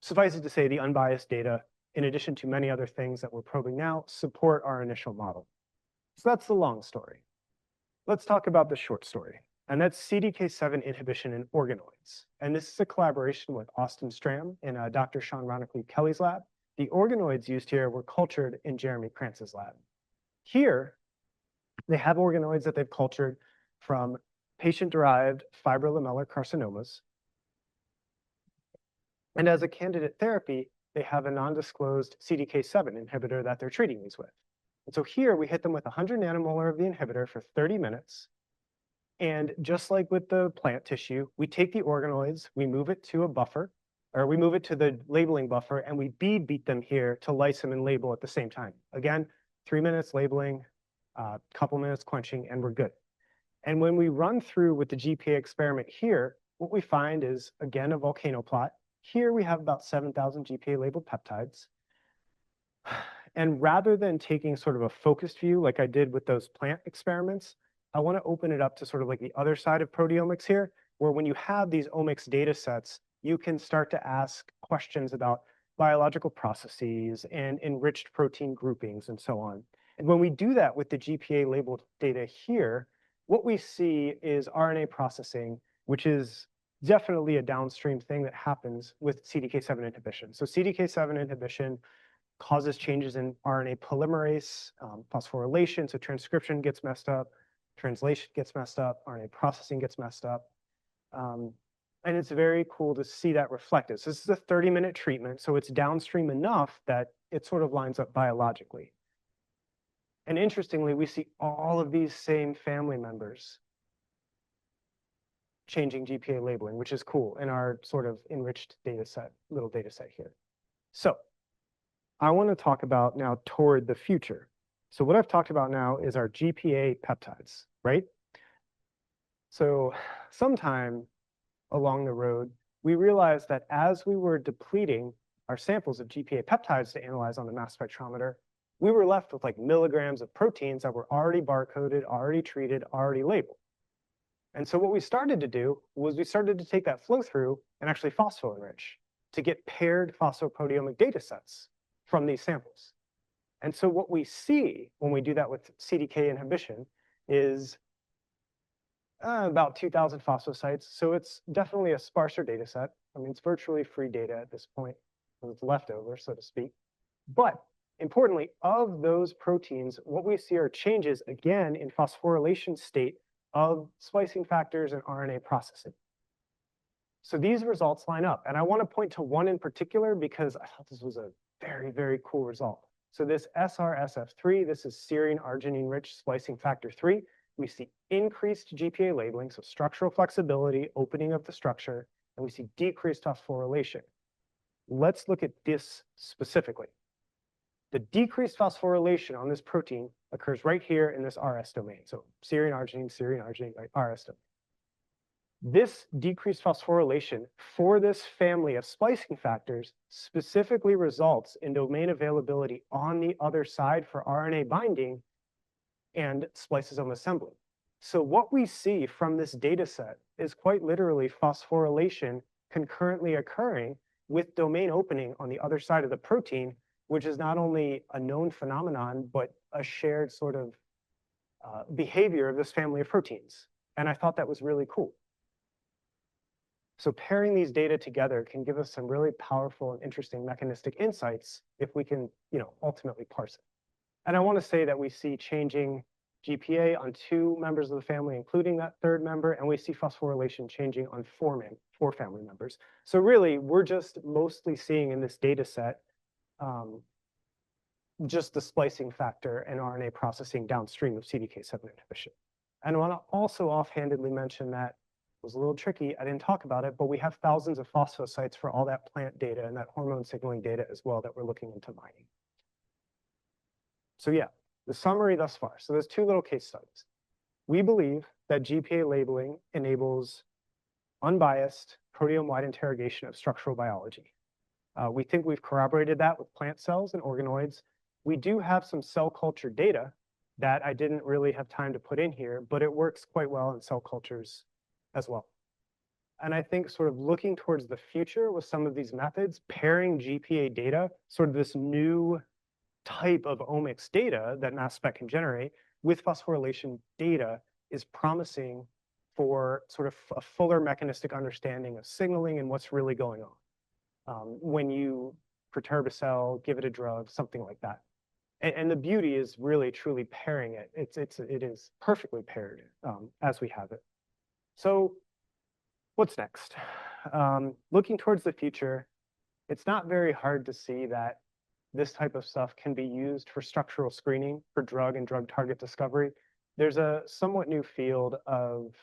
suffice it to say, the unbiased data, in addition to many other things that we're probing now, support our initial model. So that's the long story. Let's talk about the short story, and that's CDK7 inhibition in organoids. And this is a collaboration with Austin Stram and Dr. Sean Ronickley-Kelly's lab. The organoids used here were cultured in Jeremy Krantz's lab. Here, they have organoids that they've cultured from patient-derived fibrolamellar carcinomas. And as a candidate therapy, they have a non-disclosed CDK7 inhibitor that they're treating these with. And so here we hit them with 100 nanomolar of the inhibitor for 30 minutes. And just like with the plant tissue, we take the organoids, we move it to a buffer, or we move it to the labeling buffer, and we beat them here to lyse them and label at the same time. Again, 3 minutes labeling, couple minutes quenching, and we're good. And when we run through with the GPA experiment here, what we find is, again, a volcano plot. Here we have about 7,000 GPA labeled peptides. And rather than taking sort of a focused view like I did with those plant experiments, I want to open it up to sort of like the other side of proteomics here, where when you have these omics data sets, you can start to ask questions about biological processes and enriched protein groupings and so on. And when we do that with the GPA labeled data here, what we see is RNA processing, which is definitely a downstream thing that happens with CDK7 inhibition. So CDK7 inhibition causes changes in RNA polymerase, phosphorylation, so transcription gets messed up, translation gets messed up, RNA processing gets messed up. And it's very cool to see that reflected. So this is a 30-minute treatment, so it's downstream enough that it sort of lines up biologically. And interestingly, we see all of these same family members changing GPA labeling, which is cool in our sort of enriched data set, little data set here. So I want to talk about now toward the future. So what I've talked about now is our GPA peptides, right? So sometime along the road, we realized that as we were depleting our samples of GPA peptides to analyze on the mass spectrometer, we were left with like milligrams of proteins that were already barcoded, already treated, already labeled. And so what we started to do was we started to take that flow through and actually phospho-enrich to get paired phosphoproteomic data sets from these samples. And so what we see when we do that with CDK inhibition is about 2,000 phosphosites. So it's definitely a sparser data set. I mean, it's virtually free data at this point. It's leftover, so to speak. But importantly, of those proteins, what we see are changes, again, in phosphorylation state of splicing factors and RNA processing. So these results line up. And I want to point to one in particular because I thought this was a very, very cool result. So this SRSF3, this is serine arginine-rich splicing factor 3. We see increased GPA labeling, so structural flexibility, opening of the structure, and we see decreased phosphorylation. Let's look at this specifically. The decreased phosphorylation on this protein occurs right here in this RS domain. So serine, arginine, right, RS domain. This decreased phosphorylation for this family of splicing factors specifically results in domain availability on the other side for RNA binding and spliceosome assembly. So what we see from this data set is quite literally phosphorylation concurrently occurring with domain opening on the other side of the protein, which is not only a known phenomenon, but a shared sort of behavior of this family of proteins. And I thought that was really cool. So pairing these data together can give us some really powerful and interesting mechanistic insights if we can, ultimately parse it. And I want to say that we see changing GPA on 2 members of the family, including that 3rd member, and we see phosphorylation changing on 4 family members. So really, we're just mostly seeing in this data set just the splicing factor and RNA processing downstream of CDK7 inhibition. And I want to also offhandedly mention that it was a little tricky. I didn't talk about it, but we have thousands of phosphosites for all that plant data and that hormone signaling data as well that we're looking into mining. So yeah, the summary thus far. So there's 2 little case studies. We believe that GPA labeling enables unbiased proteome-wide interrogation of structural biology. We think we've corroborated that with plant cells and organoids. We do have some cell culture data that I didn't really have time to put in here, but it works quite well in cell cultures as well. And I think sort of looking towards the future with some of these methods, pairing GPA data, sort of this new type of omics data that mass spec can generate with phosphorylation data is promising for sort of a fuller mechanistic understanding of signaling and what's really going on. When you perturb a cell, give it a drug, something like that. And the beauty is really truly pairing it. It is perfectly paired as we have it. So what's next? Looking towards the future, it's not very hard to see that this type of stuff can be used for structural screening for drug and drug target discovery. There's a somewhat new field of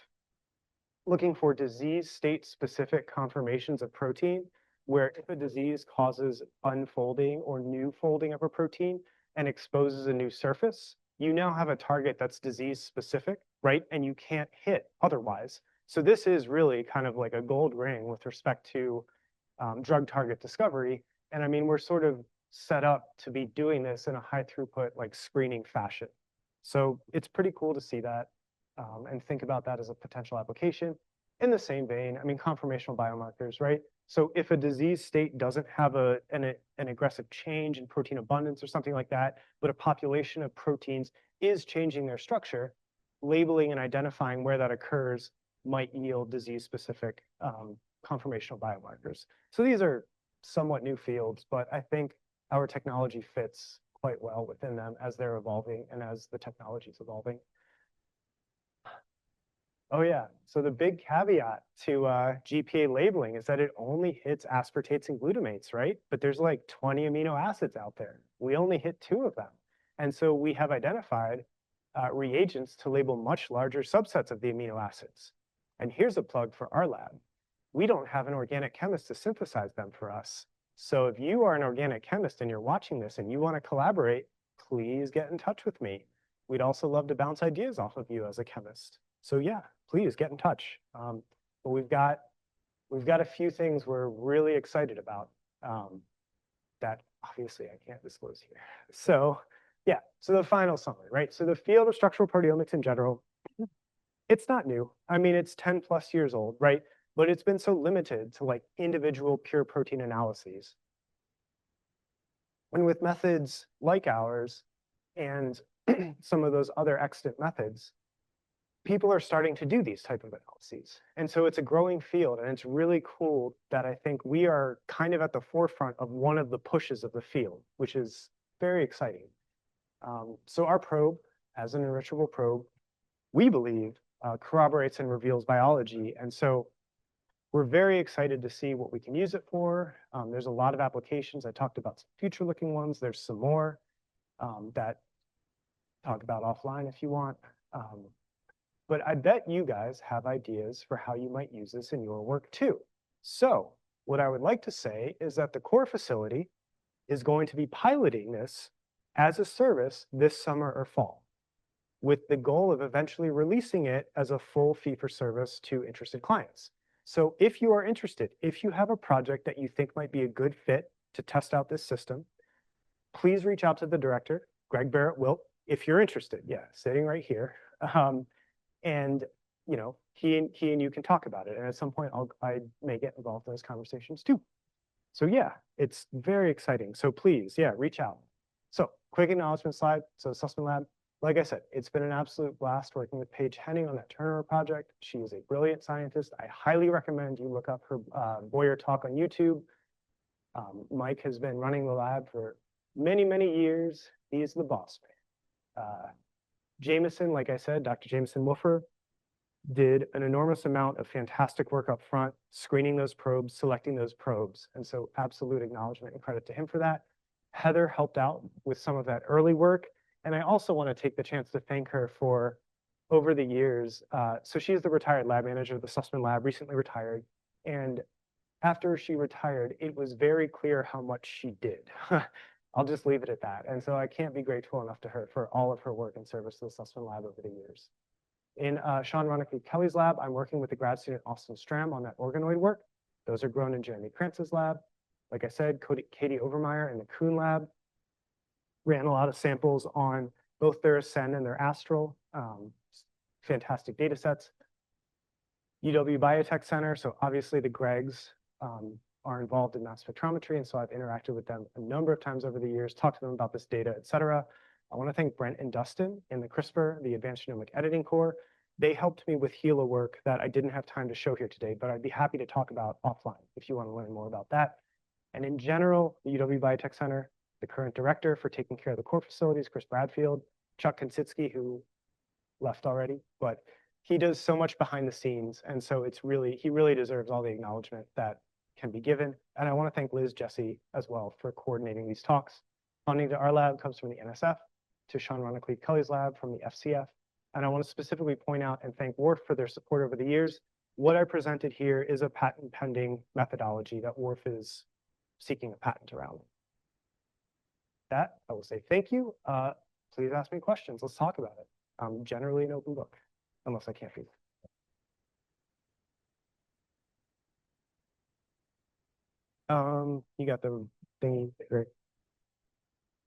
looking for disease state specific conformations of protein, where if a disease causes unfolding or new folding of a protein and exposes a new surface, you now have a target that's disease specific, right? And you can't hit otherwise. So this is really kind of like a gold ring with respect to drug target discovery. And I mean, we're sort of set up to be doing this in a high throughput, like screening fashion. So it's pretty cool to see that and think about that as a potential application. In the same vein, I mean, conformational biomarkers, right? So if a disease state doesn't have an aggressive change in protein abundance or something like that, but a population of proteins is changing their structure, labeling and identifying where that occurs might yield disease-specific conformational biomarkers. So these are somewhat new fields, but I think our technology fits quite well within them as they're evolving and as the technology is evolving. Oh yeah, so the big caveat to GPA labeling is that it only hits aspartates and glutamates, right? But there's like 20 amino acids out there. We only hit 2 of them. And so we have identified reagents to label much larger subsets of the amino acids. And here's a plug for our lab. We don't have an organic chemist to synthesize them for us. So if you are an organic chemist and you're watching this and you want to collaborate, please get in touch with me. We'd also love to bounce ideas off of you as a chemist. So yeah, please get in touch. But we've got a few things we're really excited about that obviously I can't disclose here. So yeah, so the final summary, right? So the field of structural proteomics in general, it's not new. I mean, it's 10 plus years old, right? But it's been so limited to like individual pure protein analyses. And with methods like ours and some of those other extant methods, people are starting to do these type of analyses. And so it's a growing field, and it's really cool that I think we are kind of at the forefront of one of the pushes of the field, which is very exciting. So our probe, as an enrichable probe, we believe corroborates and reveals biology. And so we're very excited to see what we can use it for. There's a lot of applications. I talked about some future-looking ones. There's some more that talk about offline if you want. But I bet you guys have ideas for how you might use this in your work too. So what I would like to say is that the core facility is going to be piloting this as a service this summer or fall, with the goal of eventually releasing it as a full fee-for-service to interested clients. So if you are interested, if you have a project that you think might be a good fit to test out this system, please reach out to the director, Greg Barrett-Wilt, if you're interested. Yeah, sitting right here. And he and you can talk about it. And at some point, I may get involved in those conversations too. So yeah, it's very exciting. So please, yeah, reach out. So quick acknowledgement slide. So Sussman Lab, like I said, it's been an absolute blast working with Paige Henning on that Turner project. She is a brilliant scientist. I highly recommend you look up her Boyer talk on YouTube. Mike has been running the lab for many, many years. He's the boss man. Jameson, like I said, Dr. Jameson Woofer did an enormous amount of fantastic work up front, screening those probes, selecting those probes. And so absolute acknowledgement and credit to him for that. Heather helped out with some of that early work. And I also want to take the chance to thank her for over the years. So she's the retired lab manager of the Sussman Lab, recently retired. And after she retired, it was very clear how much she did. I'll just leave it at that. And so I can't be grateful enough to her for all of her work and service to the Sussman Lab over the years. In Sean Ronickley Kelly's lab, I'm working with the grad student Austin Stram on that organoid work. Those are grown in Jeremy Krantz's lab. Like I said, Katie Overmeyer in the Kuhn lab ran a lot of samples on both their Ascend and their Astral. Fantastic data sets. UW Biotech Center, so obviously the Gregs are involved in mass spectrometry, and so I've interacted with them a number of times over the years, talked to them about this data, et cetera. I want to thank Brent and Dustin in the CRISPR, the Advanced Genomic Editing Core. They helped me with HeLa work that I didn't have time to show here today, but I'd be happy to talk about offline if you want to learn more about that. And in general, the UW Biotech Center, the current director for taking care of the core facilities, Chris Bradfield, Chuck Konsitsky, who left already, but he does so much behind the scenes. And so he really deserves all the acknowledgement that can be given. And I want to thank Liz Jesse as well for coordinating these talks. Funding to our lab comes from the NSF, to Sean Ronickley Kelly's lab from the FCF. And I want to specifically point out and thank WARF for their support over the years. What I presented here is a patent pending methodology that WARF is seeking a patent around. That, I will say thank you. Please ask me questions. Let's talk about it. I'm generally an open book, unless I can't be. You got the thingy, right?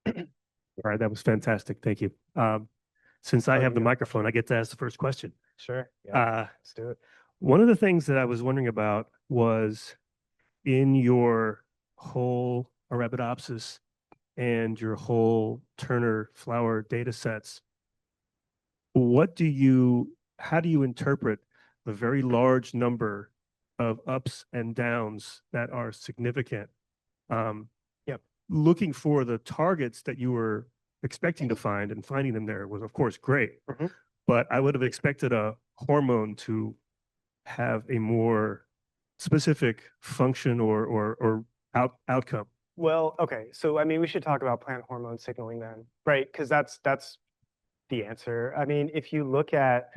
All right, that was fantastic. Thank you. Since I have the microphone, I get to ask the first question. Sure. Yeah, let's do it. One of the things that I was wondering about was in your whole Arabidopsis and your whole Turner flower data sets, how do you interpret the very large number of ups and downs that are significant? Looking for the targets that you were expecting to find and finding them there was, of course, great. But I would have expected a hormone to have a more specific function or outcome. Well, okay. So, I mean, we should talk about plant hormone signaling then, right? Because that's the answer. I mean, if you look at,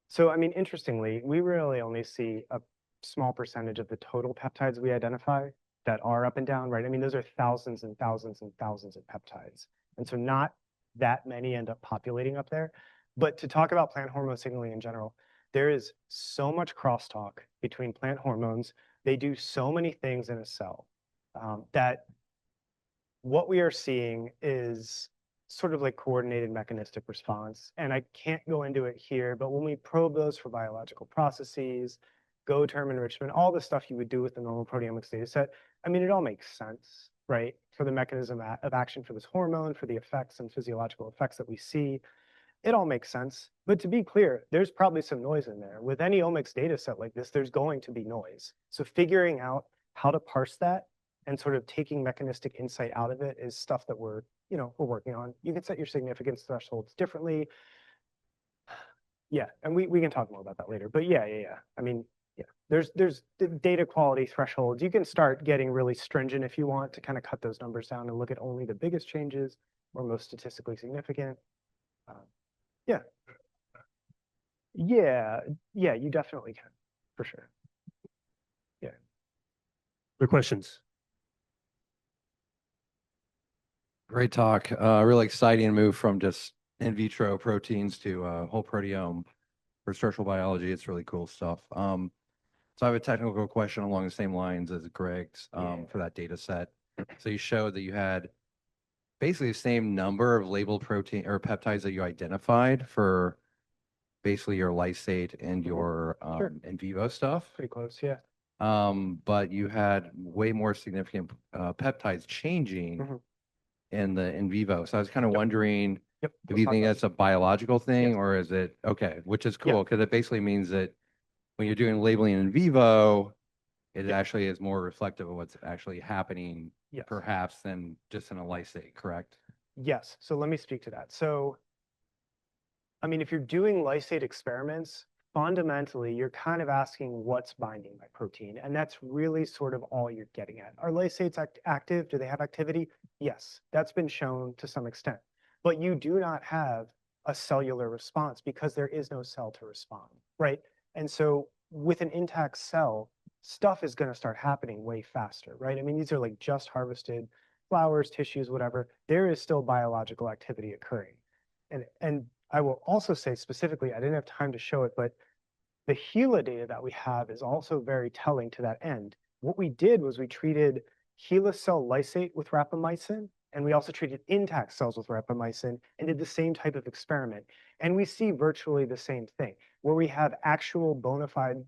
so, I mean, interestingly, we really only see a small percentage of the total peptides we identify that are up and down, right? I mean, those are thousands and thousands and thousands of peptides. And so not that many end up populating up there. But to talk about plant hormone signaling in general, there is so much crosstalk between plant hormones. They do so many things in a cell that what we are seeing is sort of like coordinated mechanistic response. And I can't go into it here, but when we probe those for biological processes, Go term enrichment, all the stuff you would do with the normal proteomics data set, I mean, it all makes sense, right? For the mechanism of action for this hormone, for the effects and physiological effects that we see, it all makes sense. But to be clear, there's probably some noise in there. With any omics data set like this, there's going to be noise. So figuring out how to parse that and sort of taking mechanistic insight out of it is stuff that we're working on. You can set your significance thresholds differently. Yeah, and we can talk more about that later. But yeah. I mean, yeah, there's the data quality thresholds. You can start getting really stringent if you want to kind of cut those numbers down and look at only the biggest changes or most statistically significant. Yeah, you definitely can, for sure. Yeah. Other questions? Great talk. Really exciting move from just in vitro proteins to whole proteome for structural biology. It's really cool stuff. So I have a technical question along the same lines as Greg's for that data set. So you showed that you had basically the same number of labeled protein or peptides that you identified for basically your lysate and your Sure. in vivo stuff. Pretty close, yeah. but you had way more significant peptides changing Mhm. in the in vivo. So I was kind of wondering Yep. if let's you talk think about that's a biological thing Yes. or is it okay, which is Yeah. cool because it basically means that when you're doing labeling in vivo, it Yeah. actually is more reflective of what's actually happening, Yes. perhaps, than just in a lysate, correct? Yes. So let me speak to that. So, I mean, if you're doing lysate experiments, fundamentally, you're kind of asking what's binding my protein. And that's really sort of all you're getting at. Are lysates active? Do they have activity? Yes, that's been shown to some extent. But you do not have a cellular response because there is no cell to respond, right? And so with an intact cell, stuff is going to start happening way faster, right? I mean, these are like just harvested flowers, tissues, whatever. There is still biological activity occurring. And I will also say specifically, I didn't have time to show it, but the HeLa data that we have is also very telling to that end. What we did was we treated HeLa cell lysate with rapamycin, and we also treated intact cells with rapamycin and did the same type of experiment. And we see virtually the same thing, where we have actual bona fide,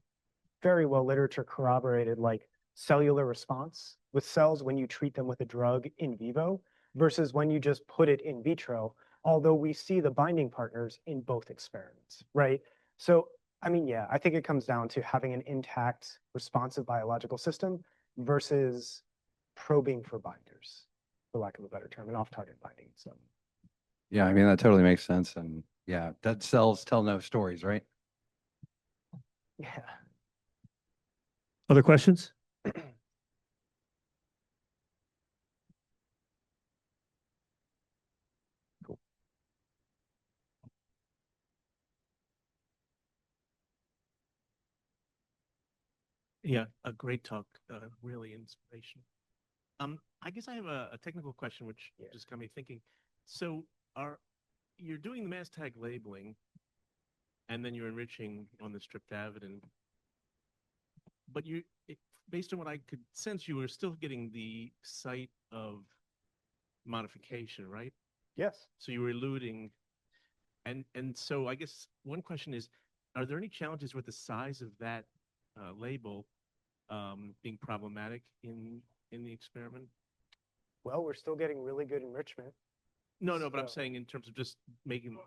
very well literature corroborated like cellular response with cells when you treat them with a drug in vivo versus when you just put it in vitro, although we see the binding partners in both experiments, right? So, I mean, yeah, I think it comes down to having an intact responsive biological system versus probing for binders, for lack of a better term, and off-target binding. So, Yeah, I mean, that totally makes sense. And yeah, dead cells tell no stories, right? yeah. Other questions? Cool. Yeah, a great talk, really inspirational. I guess I have a technical question which Yeah. just got me thinking. So are you're doing the mass tag labeling and then you're enriching on the streptavidin, but based on what I could sense, you were still getting the site of modification, right? Yes. So you were eluting, and so I guess one question is, are there any challenges with the size of that label being problematic in the experiment? Well, we're still getting really good enrichment. No, but I'm So- saying in terms of just making.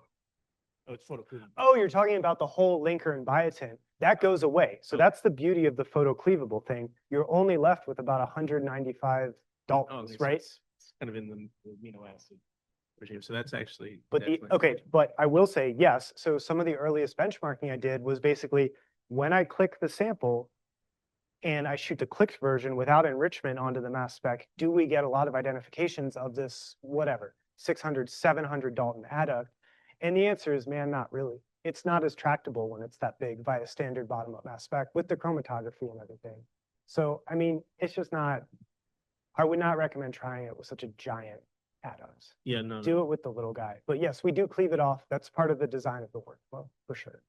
Oh, it's photocleavable. Oh, you're talking about the whole linker and biotin. That goes away. So that's the beauty of the photocleavable thing. You're only left with about 195 Daltons, Okay, so right? it's kind of in the amino acid regime. So that's actually. But the, definitely- okay, but I will say yes. So some of the earliest benchmarking I did was basically when I click the sample and I shoot the clicked version without enrichment onto the mass spec, do we get a lot of identifications of this, whatever, 600, 700 Dalton adduct? And the answer is, man, not really. It's not as tractable when it's that big via standard bottom-up mass spec with the chromatography and everything. So, I mean, it's just not, I would not recommend trying it with such a giant adduct. Yeah, no. Do it with the little guy. But yes, we do cleave it off. That's part of the design of the workflow, for sure.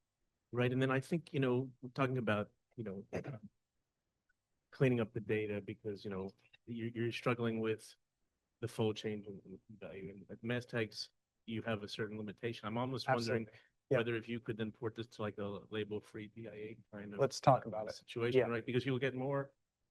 Right. And then I think, we're talking about, cleaning up the data because, you're struggling with the fold change in value. And at mass tags, you have a certain limitation. I'm almost wondering Absolutely. Yeah. whether if you could then port this to like a label-free DIA kind of. Let's talk about it. Situation, Yeah. right? Because you'll get more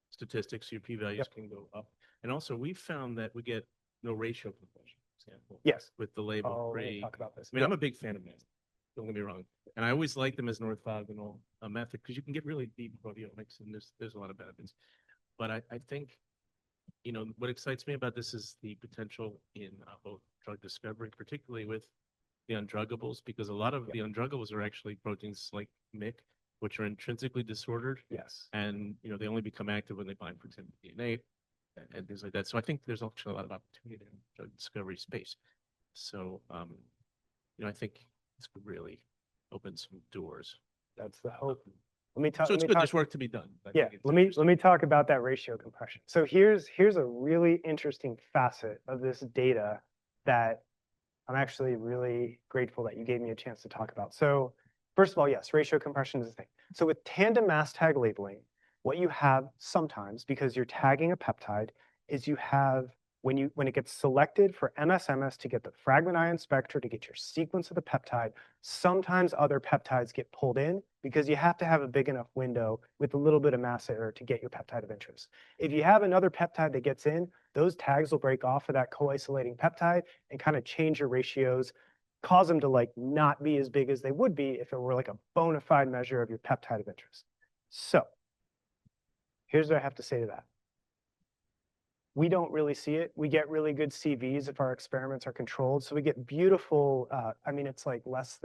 statistics, your p-values Yep. can go up. And also, we found that we get no ratio compression, for example, Yes. with the Oh, let me label-free. talk about this. I mean, I'm a big fan of mass. Don't get me wrong. And I always like them as an orthogonal method because you can get really deep proteomics and there's a lot of benefits. But I think, what excites me about this is the potential in both drug discovery, particularly with the undruggables, because a lot of the undruggables are actually proteins like MYC, which are intrinsically disordered. Yes. And, they only become active when they bind, for example, DNA and things like that. So I think there's actually a lot of opportunity in the drug discovery space. So, I think this could really open some doors. That's the hope. Let me talk. So it's good. There's work to be done. I Yeah, think it's let me interesting. talk about that ratio compression. So here's a really interesting facet of this data that I'm actually really grateful that you gave me a chance to talk about. So first of all, yes, ratio compression is a thing. So with tandem mass tag labeling, what you have sometimes, because you're tagging a peptide, is you have when it gets selected for MS-MS to get the fragment ion spectra to get your sequence of the peptide, sometimes other peptides get pulled in because you have to have a big enough window with a little bit of mass error to get your peptide of interest. If you have another peptide that gets in, those tags will break off of that co-isolating peptide and kind of change your ratios, cause them to like not be as big as they would be if it were like a bona fide measure of your peptide of interest. So here's what I have to say to that. We don't really see it. We get really good CVs if our experiments are controlled. So we get beautiful, I mean, it's like most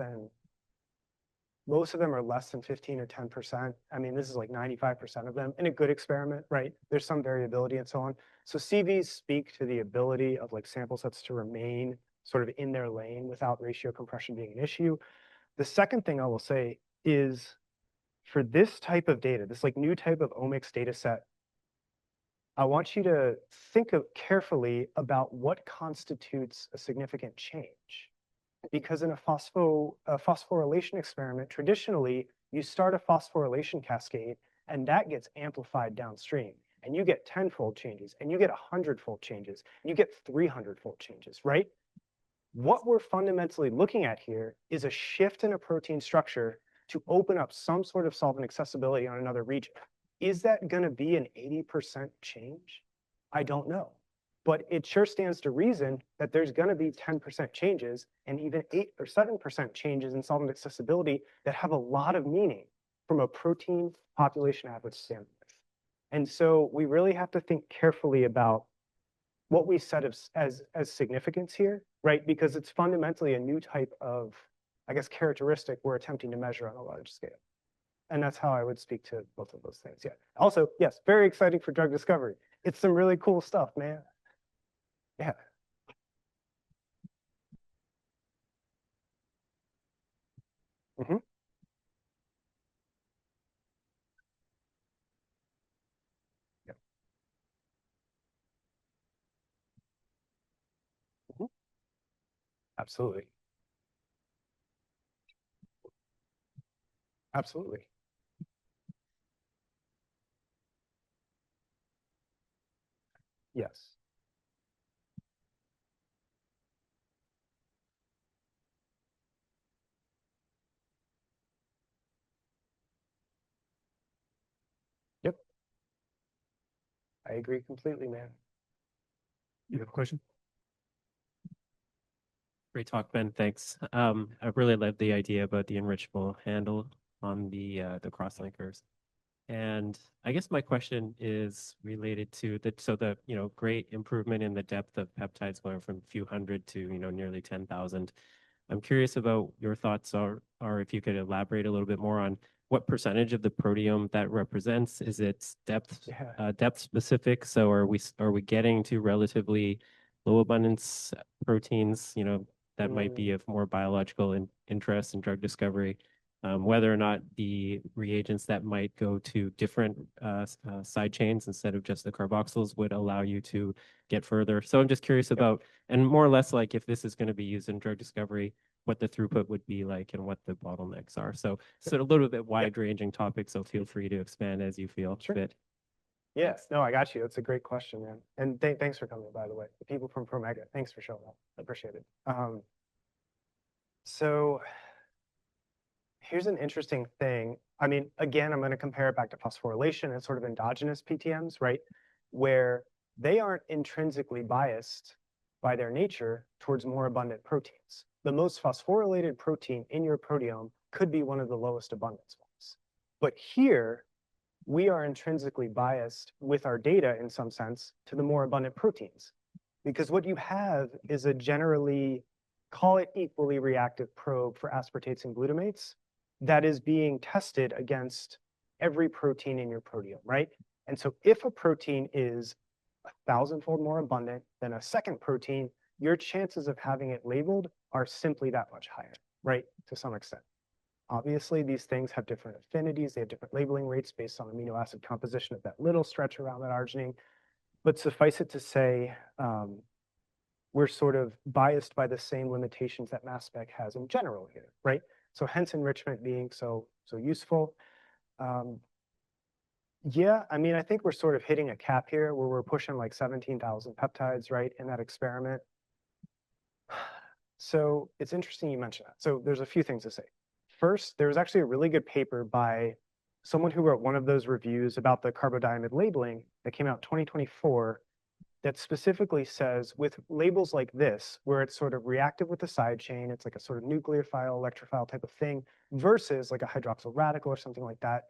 of them are less than 15 or 10%. I mean, this is like 95% of them in a good experiment, right? There's some variability and so on. So CVs speak to the ability of like sample sets to remain sort of in their lane without ratio compression being an issue. The second thing I will say is for this type of data, this like new type of omics data set, I want you to think carefully about what constitutes a significant change. Because in a phosphorylation experiment, traditionally, you start a phosphorylation cascade, and that gets amplified downstream. And you get 10-fold changes, and you get 100-fold changes, and you get 300-fold changes, right? What we're fundamentally looking at here is a shift in a protein structure to open up some sort of solvent accessibility on another region. Is that going to be an 80% change? I don't know. But it sure stands to reason that there's going to be 10% changes and even 8 or 7% changes in solvent accessibility that have a lot of meaning from a protein population average standpoint. And so we really have to think carefully about what we set as significance here, right? Because it's fundamentally a new type of, I guess, characteristic we're attempting to measure on a large scale. And that's how I would speak to both of those things. Yeah. Also, yes, very exciting for drug discovery. It's some really cool stuff, man. Yeah. Mm-hmm. Yeah. Mm-hmm. Absolutely. Absolutely. Yes. Yep. I agree completely, man. You have a question? Great talk, Ben. Thanks. I really love the idea about the enrichable handle on the crosslinkers. And I guess my question is related to the great improvement in the depth of peptides going from a few hundred to nearly 10,000. I'm curious about your thoughts, or if you could elaborate a little bit more on what percentage of the proteome that represents. Is it depth specific? So are we getting to relatively low abundance proteins, that might be of more biological interest in drug discovery? Whether or not the reagents that might go to different side chains instead of just the carboxyls would allow you to get further. So I'm just curious about, and more or less like if this is going to be used in drug discovery, what the throughput would be like and what the bottlenecks are. So a little bit wide-ranging topic, so feel free to expand as you feel fit. Yes, no, I got you. That's a great question, man. And thanks for coming, by the way. The people from Promega, thanks for showing up. I appreciate it. So here's an interesting thing. I mean, again, I'm going to compare it back to phosphorylation and sort of endogenous PTMs, right? Where they aren't intrinsically biased by their nature towards more abundant proteins. The most phosphorylated protein in your proteome could be one of the lowest abundance ones. But here, we are intrinsically biased with our data in some sense to the more abundant proteins. Because what you have is a generally, call it equally reactive probe for aspartates and glutamates that is being tested against every protein in your proteome, right? And so if a protein is 1,000-fold more abundant than a second protein, your chances of having it labeled are simply that much higher, right? To some extent. Obviously, these things have different affinities. They have different labeling rates based on amino acid composition of that little stretch around that arginine. But suffice it to say, we're sort of biased by the same limitations that mass spec has in general here, right? So hence enrichment being so useful. Yeah, I mean, I think we're sort of hitting a cap here where we're pushing like 17,000 peptides, right, in that experiment. So it's interesting you mentioned that. So there's a few things to say. First, there was actually a really good paper by someone who wrote one of those reviews about the carbodiamide labeling that came out 2024 that specifically says with labels like this, where it's sort of reactive with the side chain, it's like a sort of nucleophile, electrophile type of thing, versus like a hydroxyl radical or something like that,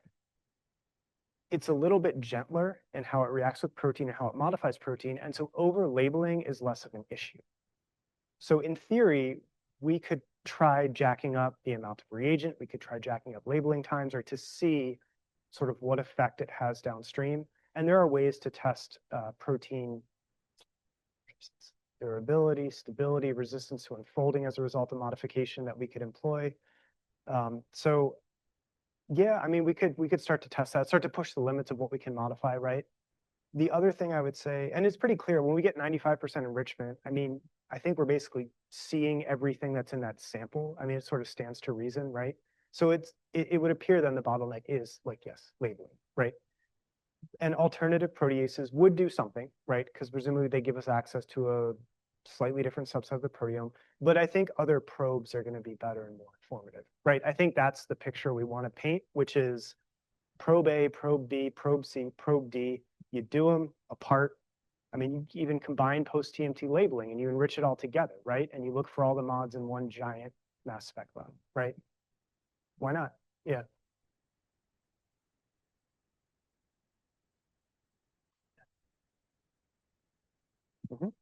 it's a little bit gentler in how it reacts with protein and how it modifies protein. And so over labeling is less of an issue. So in theory, we could try jacking up the amount of reagent. We could try jacking up labeling times, or to see sort of what effect it has downstream. And there are ways to test protein durability, stability, resistance to unfolding as a result of modification that we could employ. So yeah, I mean, we could start to test that, start to push the limits of what we can modify, right? The other thing I would say, and it's pretty clear, when we get 95% enrichment, I mean, I think we're basically seeing everything that's in that sample. I mean, it sort of stands to reason, right? So it would appear then the bottleneck is like, yes, labeling, right? And alternative proteases would do something, right? Because presumably they give us access to a slightly different subset of the proteome. But I think other probes are going to be better and more informative, right? I think that's the picture we want to paint, which is probe A, probe B, probe C, probe D. You do them apart. I mean, you even combine post-TMT labeling and you enrich it all together, right? And you look for all the mods in one giant mass spec lab, right? Why not? Yeah. Mhm.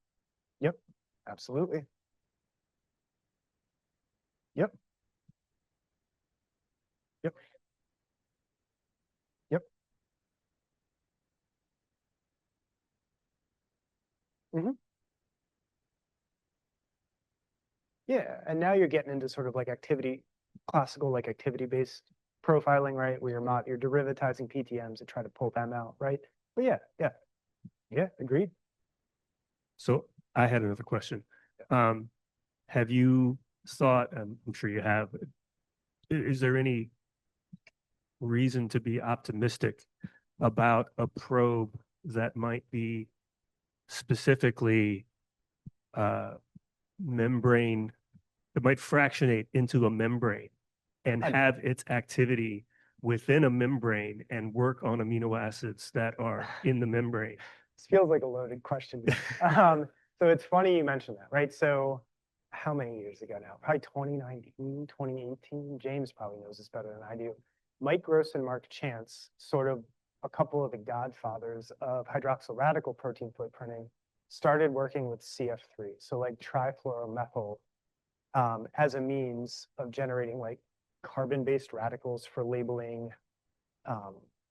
Yep. Absolutely. Yep. Yep. Yep. Mhm. Yeah, and now you're getting into sort of like classical like activity-based profiling, right? Where you're derivatizing PTMs to try to pull them out, right? But yeah, agreed. So I had another question. Have you thought, I'm sure you have, is there any reason to be optimistic about a probe that might be specifically membrane, it might fractionate into a membrane and have its activity within a membrane and work on amino acids that are in the membrane? This feels like a loaded question. So it's funny you mentioned that, right? So how many years ago now? Probably 2019, 2018. James probably knows this better than I do. Mike Gross and Mark Chance, sort of a couple of the godfathers of hydroxyl radical protein footprinting, started working with CF3, so like trifluoromethyl, as a means of generating like carbon-based radicals for labeling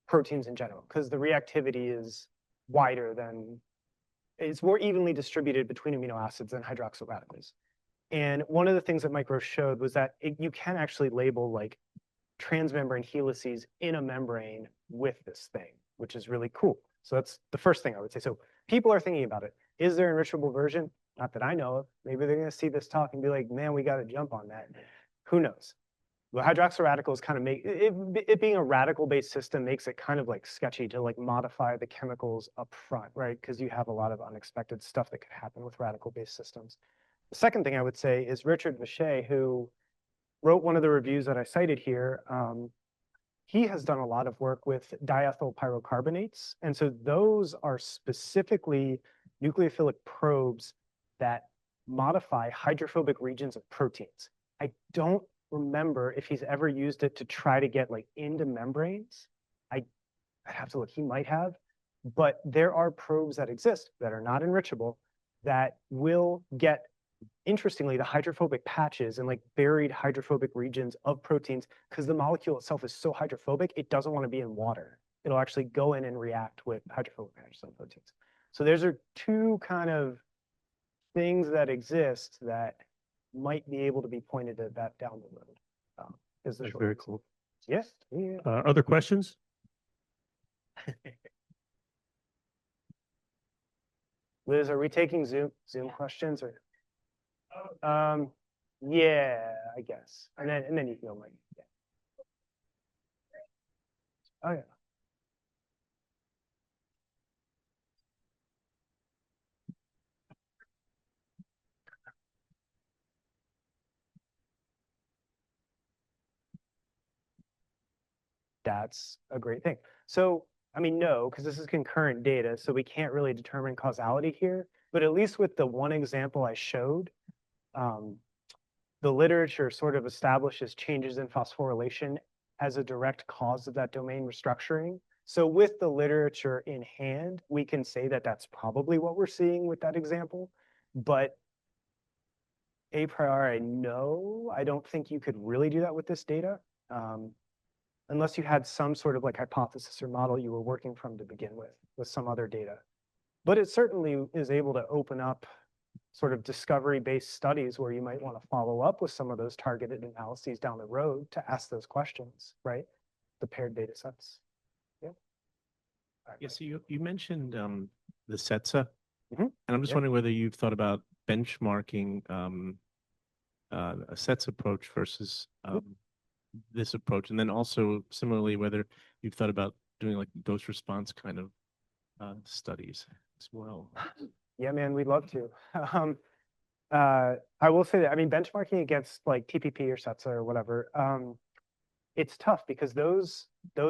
proteins in general, because the reactivity is wider than, it's more evenly distributed between amino acids than hydroxyl radicals. And one of the things that Micro showed was that you can actually label like transmembrane helices in a membrane with this thing, which is really cool. So that's the first thing I would say. So people are thinking about it. Is there an enrichable version? Not that I know of. Maybe they're going to see this talk and be like, man, we got to jump on that. Who knows? The hydroxyl radicals kind of make it being a radical-based system makes it kind of like sketchy to like modify the chemicals up front, right? Because you have a lot of unexpected stuff that could happen with radical-based systems. The second thing I would say is Richard Vichet, who wrote one of the reviews that I cited here. He has done a lot of work with diethyl pyrocarbonates. And so those are specifically nucleophilic probes that modify hydrophobic regions of proteins. I don't remember if he's ever used it to try to get like into membranes. I'd have to look, he might have, but there are probes that exist that are not enrichable that will get, interestingly, the hydrophobic patches and like buried hydrophobic regions of proteins, because the molecule itself is so hydrophobic, it doesn't want to be in water. It'll actually go in and react with hydrophobic patches on proteins. So those are two kind of things that exist that might be able to be pointed at that down the road. Is the That's short very answer. cool. Yes. Yeah. Other questions? Liz, are we taking Zoom questions or? Yeah, I guess. And then you can go, Mike. Yeah. Oh yeah. that's a great thing. So, I mean, no, because this is concurrent data, so we can't really determine causality here. But at least with the one example I showed, the literature sort of establishes changes in phosphorylation as a direct cause of that domain restructuring. So with the literature in hand, we can say that that's probably what we're seeing with that example. But a priori, no, I don't think you could really do that with this data. Unless you had some sort of like hypothesis or model you were working from to begin with some other data. But it certainly is able to open up sort of discovery-based studies where you might want to follow up with some of those targeted analyses down the road to ask those questions, right? The paired data sets. Yeah. Yeah, so you mentioned the SETSA, Mhm. and I'm just Yep. wondering whether you've thought about benchmarking a SETS approach versus this approach, and then also similarly whether you've thought about doing like dose response kind of studies as well. Yeah, man, we'd love to. I will say that, I mean, benchmarking against like TPP or SETSA or whatever, it's tough because those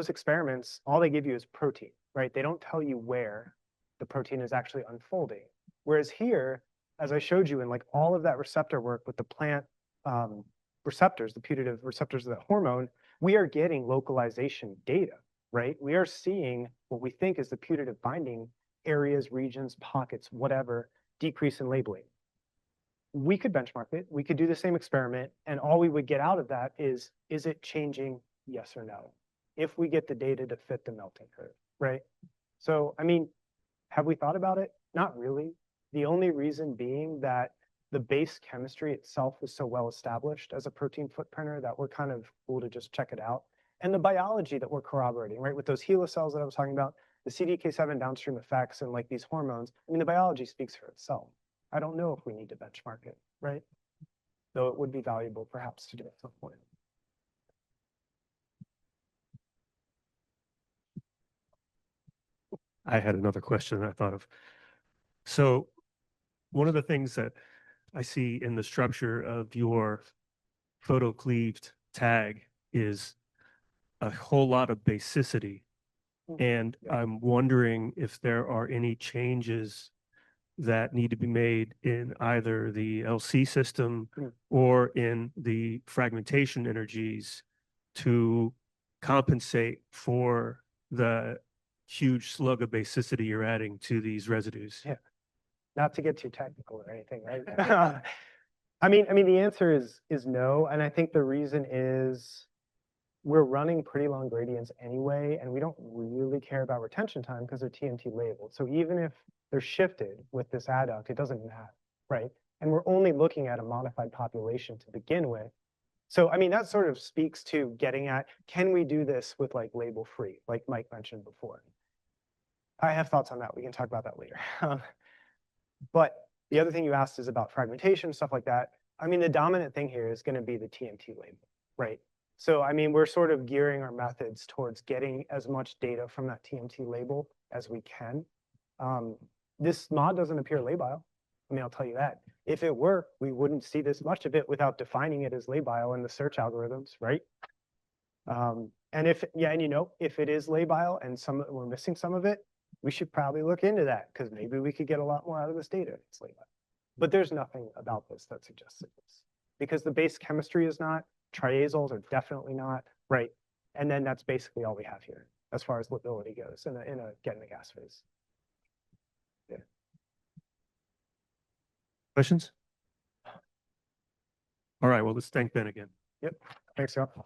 experiments, all they give you is protein, right? They don't tell you where the protein is actually unfolding. Whereas here, as I showed you in like all of that receptor work with the plant receptors, the putative receptors of that hormone, we are getting localization data, right? We are seeing what we think is the putative binding areas, regions, pockets, whatever, decrease in labeling. We could benchmark it. We could do the same experiment. And all we would get out of that is it changing? Yes or no? If we get the data to fit the melting curve, right? So, I mean, have we thought about it? Not really. The only reason being that the base chemistry itself is so well established as a protein footprinter that we're kind of cool to just check it out. And the biology that we're corroborating, right? With those HeLa cells that I was talking about, the CDK7 downstream effects and like these hormones, I mean, the biology speaks for itself. I don't know if we need to benchmark it, right? Though it would be valuable perhaps to do at some point. I had another question I thought of. So one of the things that I see in the structure of your photocleaved tag is a whole lot of basicity. And Yeah. I'm wondering if there are any changes that need to be made in either the LC system Mm. or in the fragmentation energies to compensate for the huge slug of basicity you're adding to these residues. Yeah. Not to get too technical or anything, right? I mean, the answer is no. And I think the reason is we're running pretty long gradients anyway, and we don't really care about retention time because they're TMT labeled. So even if they're shifted with this adduct, it doesn't matter, right? And we're only looking at a modified population to begin with. So, I mean, that sort of speaks to getting at, can we do this with like label free, like Mike mentioned before? I have thoughts on that. We can talk about that later. But the other thing you asked is about fragmentation, stuff like that. I mean, the dominant thing here is going to be the TMT label, right? So, I mean, we're sort of gearing our methods towards getting as much data from that TMT label as we can. This mod doesn't appear labile. I mean, I'll tell you that. If it were, we wouldn't see this much of it without defining it as labile in the search algorithms, right? And if, yeah, and you know, if it is labile and we're missing some of it, we should probably look into that because maybe we could get a lot more out of this data if it's labile. But there's nothing about this that suggests this because the base chemistry is not, triazoles are definitely not, right? And then that's basically all we have here as far as lability goes in a getting the gas phase. Yeah. Questions? All right, well, let's thank Ben again. Yep. Thanks, y'all.